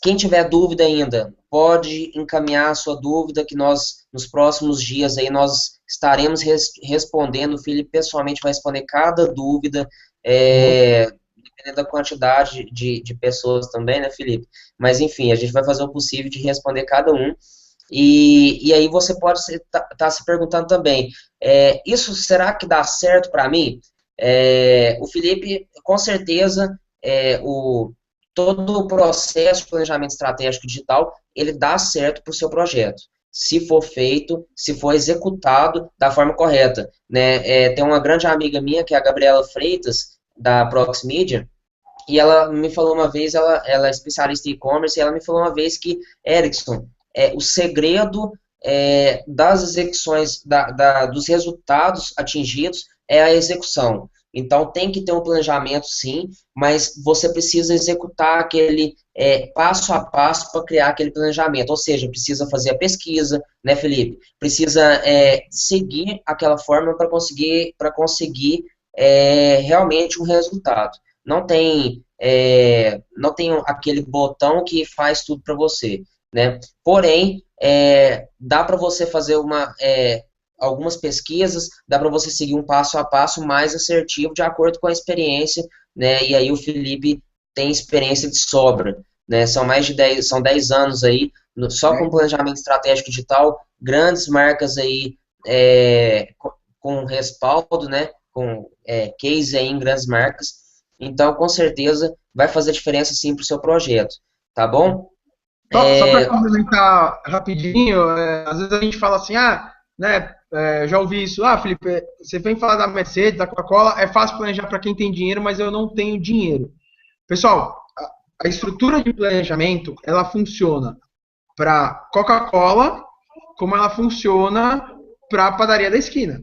Quem tiver dúvida ainda, pode encaminhar a sua dúvida, que nós, nos próximos dias, aí, nós estaremos respondendo. O Felipe pessoalmente vai responder cada dúvida, dependendo da quantidade de pessoas também, né, Felipe? Mas, enfim, a gente vai fazer o possível de responder cada um. E aí você pode estar se perguntando também, isso será que dá certo para mim? O Felipe, com certeza, todo o processo de planejamento estratégico digital, ele dá certo para o seu projeto, se for feito, se for executado da forma correta. Né? Tem uma grande amiga minha, que é a Gabriela Freitas, da Proxmedia, e ela me falou uma vez, ela é especialista em e-commerce, e ela me falou uma vez que, Erickson, o segredo das execuções, dos resultados atingidos é a execução. Então, tem que ter um planejamento, sim, mas você precisa executar aquele passo a passo para criar aquele planejamento. Ou seja, precisa fazer a pesquisa, né, Felipe? Precisa seguir aquela forma para conseguir realmente um resultado. Não tem aquele botão que faz tudo para você, né? Porém, dá para você fazer algumas pesquisas, dá para você seguir um passo a passo mais assertivo de acordo com a experiência, né? E aí o Felipe tem experiência de sobra, né? São 10 anos aí, só com planejamento estratégico digital, grandes marcas aí com respaldo, né? Com case aí em grandes marcas. Então, com certeza, vai fazer diferença sim para o seu projeto, tá bom? Só para complementar rapidinho, às vezes a gente fala assim, né, já ouvi isso, Felipe, você vem falar da Mercedes, da Coca-Cola, é fácil planejar para quem tem dinheiro, mas eu não tenho dinheiro. Pessoal, a estrutura de planejamento, ela funciona para Coca-Cola, como ela funciona para a padaria da esquina.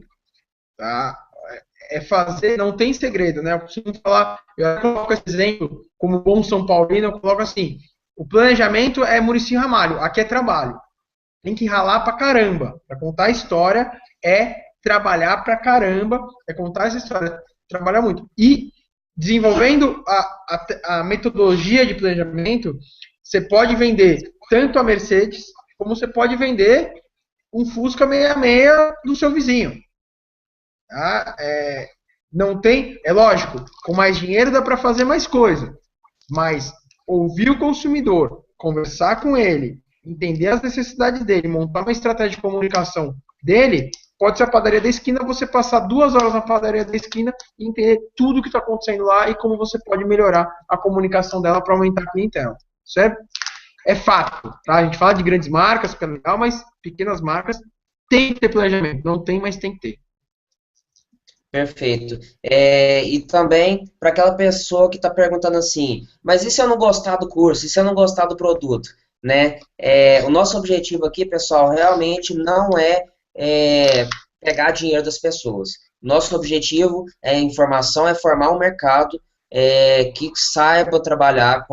Tá? fazer, não tem segredo, né? Eu costumo falar, eu coloco esse exemplo, como bom São Paulino, eu coloco assim, o planejamento é Muricy Ramalho, aqui é trabalho. Tem que ralar pra caramba. Pra contar a história é trabalhar pra caramba, é contar essa história, trabalhar muito. E desenvolvendo a metodologia de planejamento, você pode vender tanto a Mercedes, como você pode vender um Fusca 66 do seu vizinho. Tá? Não tem, é lógico, com mais dinheiro dá para fazer mais coisa, mas ouvir o consumidor, conversar com ele, entender as necessidades dele, montar uma estratégia de comunicação dele, pode ser a padaria da esquina, você passar 2 horas na padaria da esquina e entender tudo o que está acontecendo lá e como você pode melhorar a comunicação dela para aumentar a clientela. Isso é fato. Tá? A gente fala de grandes marcas, que é legal, mas pequenas marcas tem que ter planejamento. Não tem, mas tem que ter. Perfeito. E também para aquela pessoa que está perguntando assim, mas e se eu não gostar do curso? E se eu não gostar do produto? Né? O nosso objetivo aqui, pessoal, realmente não é pegar dinheiro das pessoas. Nosso objetivo é informação, é formar um mercado que saiba trabalhar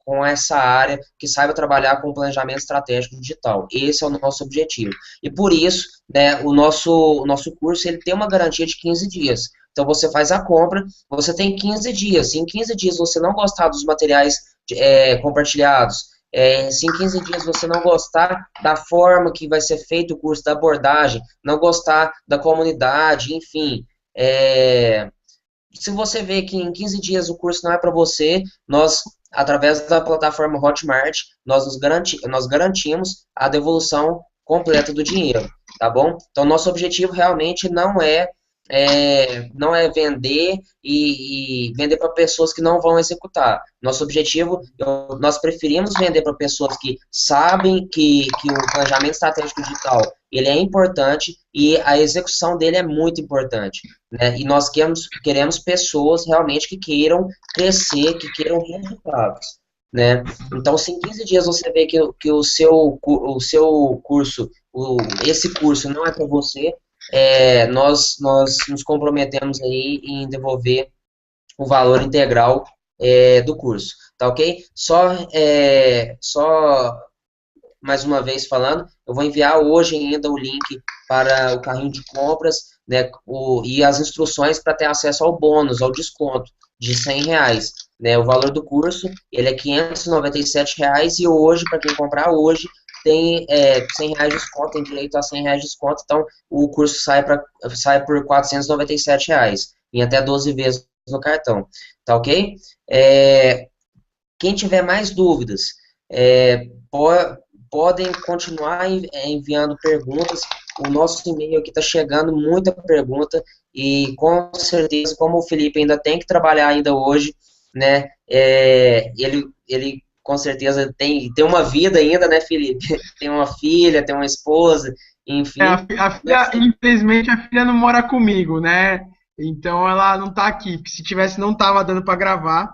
com essa área, que saiba trabalhar com planejamento estratégico digital. Esse é o nosso objetivo. E por isso, né, o nosso curso ele tem uma garantia de 15 dias. Então você faz a compra, você tem 15 dias. Se em 15 dias você não gostar dos materiais compartilhados, se em 15 dias você não gostar da forma que vai ser feito o curso, da abordagem, não gostar da comunidade, enfim, se você vê que em 15 dias o curso não é para você, nós, através da plataforma Hotmart, nós garantimos a devolução completa do dinheiro, tá bom? Então, nosso objetivo realmente não é vender e vender para pessoas que não vão executar. Nosso objetivo, nós preferimos vender para pessoas que sabem que o planejamento estratégico digital ele é importante e a execução dele é muito importante. Né? E nós queremos pessoas realmente que queiram crescer, que queiram resultados. Né? Então, se em 15 dias você vê que o seu curso, esse curso não é para você, nós nos comprometemos aí em devolver o valor integral do curso, tá ok? Só mais uma vez falando, eu vou enviar hoje ainda o link para o carrinho de compras, né, e as instruções para ter acesso ao bônus, ao desconto de R$ 100, né, o valor do curso, ele é R$ 597 e hoje, para quem comprar hoje, tem R$ 100 de desconto, tem direito a R$ 100 de desconto, então o curso sai por R$ 497 em até 12 vezes no cartão, tá ok? Quem tiver mais dúvidas, podem continuar enviando perguntas. O nosso e-mail aqui está chegando muita pergunta e com certeza, como o Felipe ainda tem que trabalhar ainda hoje, né? Ele com certeza tem uma vida ainda, né, Felipe? Tem uma filha, tem uma esposa, enfim. A filha, infelizmente, a filha não mora comigo, né? Então ela não tá aqui, porque se tivesse não tava dando para gravar,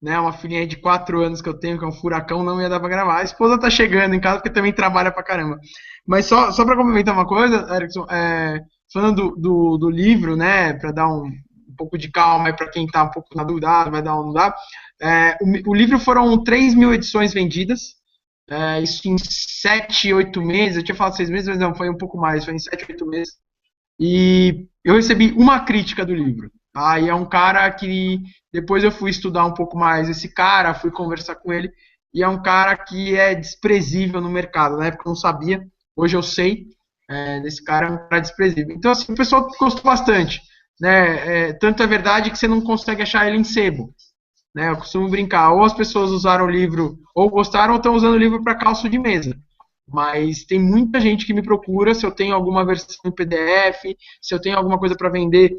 né? Uma filhinha de 4 anos que eu tenho, que é um furacão, não ia dar pra gravar. A esposa tá chegando em casa porque também trabalha pra caramba. Mas só pra complementar uma coisa, Erickson, falando do livro, né? Pra dar um pouco de calma aí pra quem tá um pouco na dúvida, vai dar ou não dá. O livro foram 3.000 edições vendidas. Isso em 7, 8 meses. Eu tinha falado 6 meses, mas não, foi um pouco mais, foi em 7, 8 meses. E eu recebi uma crítica do livro. Tá? E é um cara que depois eu fui estudar um pouco mais esse cara, fui conversar com ele, e é um cara que é desprezível no mercado. Na época eu não sabia, hoje eu sei, desse cara é um cara desprezível. Então, assim, o pessoal gostou bastante. Né? Tanto é verdade que você não consegue achar ele em sebo. Né? Eu costumo brincar, ou as pessoas usaram o livro, ou gostaram, ou estão usando o livro para calço de mesa. Mas tem muita gente que me procura se eu tenho alguma versão em PDF, se eu tenho alguma coisa para vender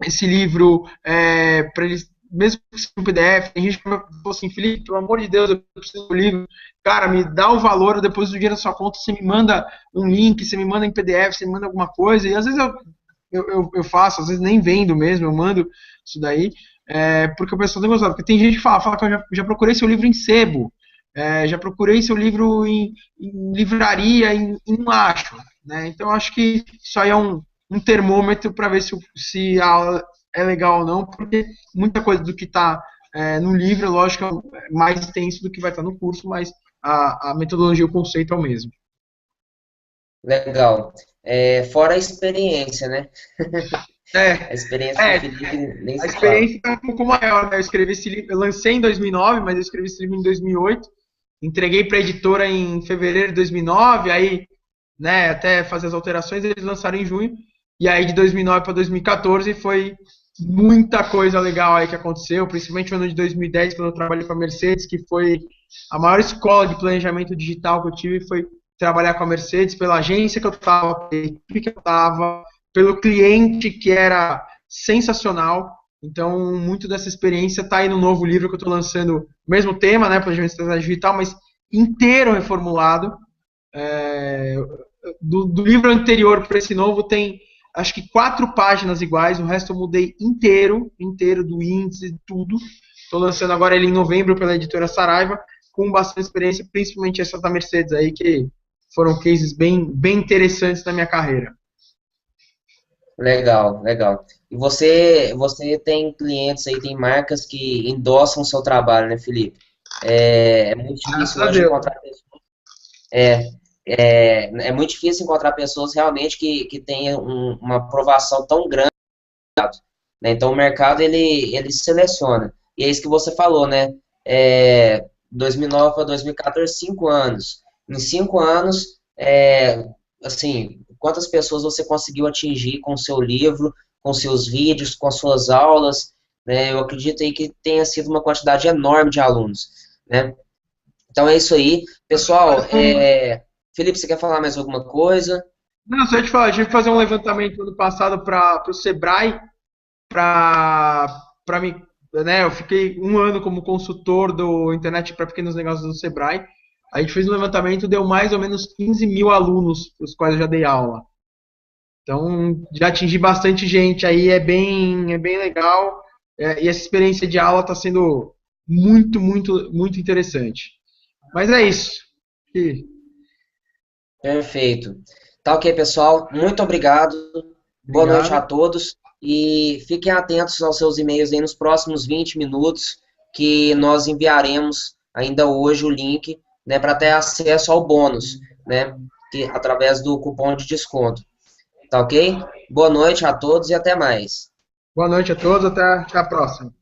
esse livro para eles, mesmo que seja um PDF. Tem gente que falou assim, Felipe, pelo amor de Deus, eu preciso do livro. Cara, me dá o valor, depois do dinheiro na sua conta, você me manda um link, você me manda em PDF, você me manda alguma coisa. E às vezes eu faço, às vezes nem vendo mesmo, eu mando isso daí, porque o pessoal tem gostado. Porque tem gente que fala que eu já procurei seu livro em sebo. Já procurei seu livro em livraria e não acho. Né? Então, acho que isso aí é um um termômetro para ver se a aula é legal ou não, porque muita coisa do que está no livro, lógico, é mais extenso do que vai estar no curso, mas a metodologia, o conceito é o mesmo. Legal. Fora a experiência, né? É, A experiência do é, Felipe nem a se fala. experiência está um pouco maior, né? Eu escrevi esse livro, eu lancei em 2009, mas eu escrevi esse livro em 2008, entreguei para a editora em fevereiro de 2009, aí, né, até fazer as alterações, eles lançaram em junho, e aí de 2009 para 2014 foi muita coisa legal aí que aconteceu, principalmente no ano de 2010, quando eu trabalhei com a Mercedes, que foi a maior escola de planejamento digital que eu tive, foi trabalhar com a Mercedes, pela agência que eu estava, pela equipe que eu estava, pelo cliente que era sensacional. Então, muito dessa experiência está aí no novo livro que eu estou lançando, mesmo tema, né, planejamento estratégico digital, mas inteiro reformulado. É, do livro anterior para esse novo tem, acho que 4 páginas iguais, o resto eu mudei inteiro, do índice, tudo. Estou lançando agora ele em novembro pela editora Saraiva, com bastante experiência, principalmente essa da Mercedes aí, que foram cases bem interessantes na minha carreira. Legal, legal. E você tem clientes aí, tem marcas que endossam o seu trabalho, né, Felipe? É muito Graças difícil a hoje Deus. encontrar pessoas. É muito difícil encontrar pessoas realmente que tenham uma aprovação tão grande, né? Então o mercado ele seleciona. E é isso que você falou, né? 2009 para 2014, 5 anos. Em 5 anos, assim, quantas pessoas você conseguiu atingir com o seu livro, com seus vídeos, com as suas aulas, né? Eu acredito aí que tenha sido uma quantidade enorme de alunos, né? Então é isso aí. Pessoal, Felipe, você quer falar mais alguma coisa? Não, só te falar, a gente fazer um levantamento ano passado para o Sebrae, para mim, né, eu fiquei um ano como consultor do Internet para Pequenos Negócios do Sebrae. A gente fez um levantamento, deu mais ou menos 15 mil alunos, os quais eu já dei aula. Então, já atingi bastante gente aí, é bem legal. E essa experiência de aula está sendo muito interessante. Mas é isso. E Perfeito. Tá ok, pessoal. Muito obrigado. Boa noite a obrigado. todos. E fiquem atentos aos seus e-mails aí nos próximos 20 minutos, que nós enviaremos ainda hoje o link, né, para ter acesso ao bônus, né, através do cupom de desconto. Tá ok? Boa noite a todos e até mais. Boa noite a todos, até a próxima.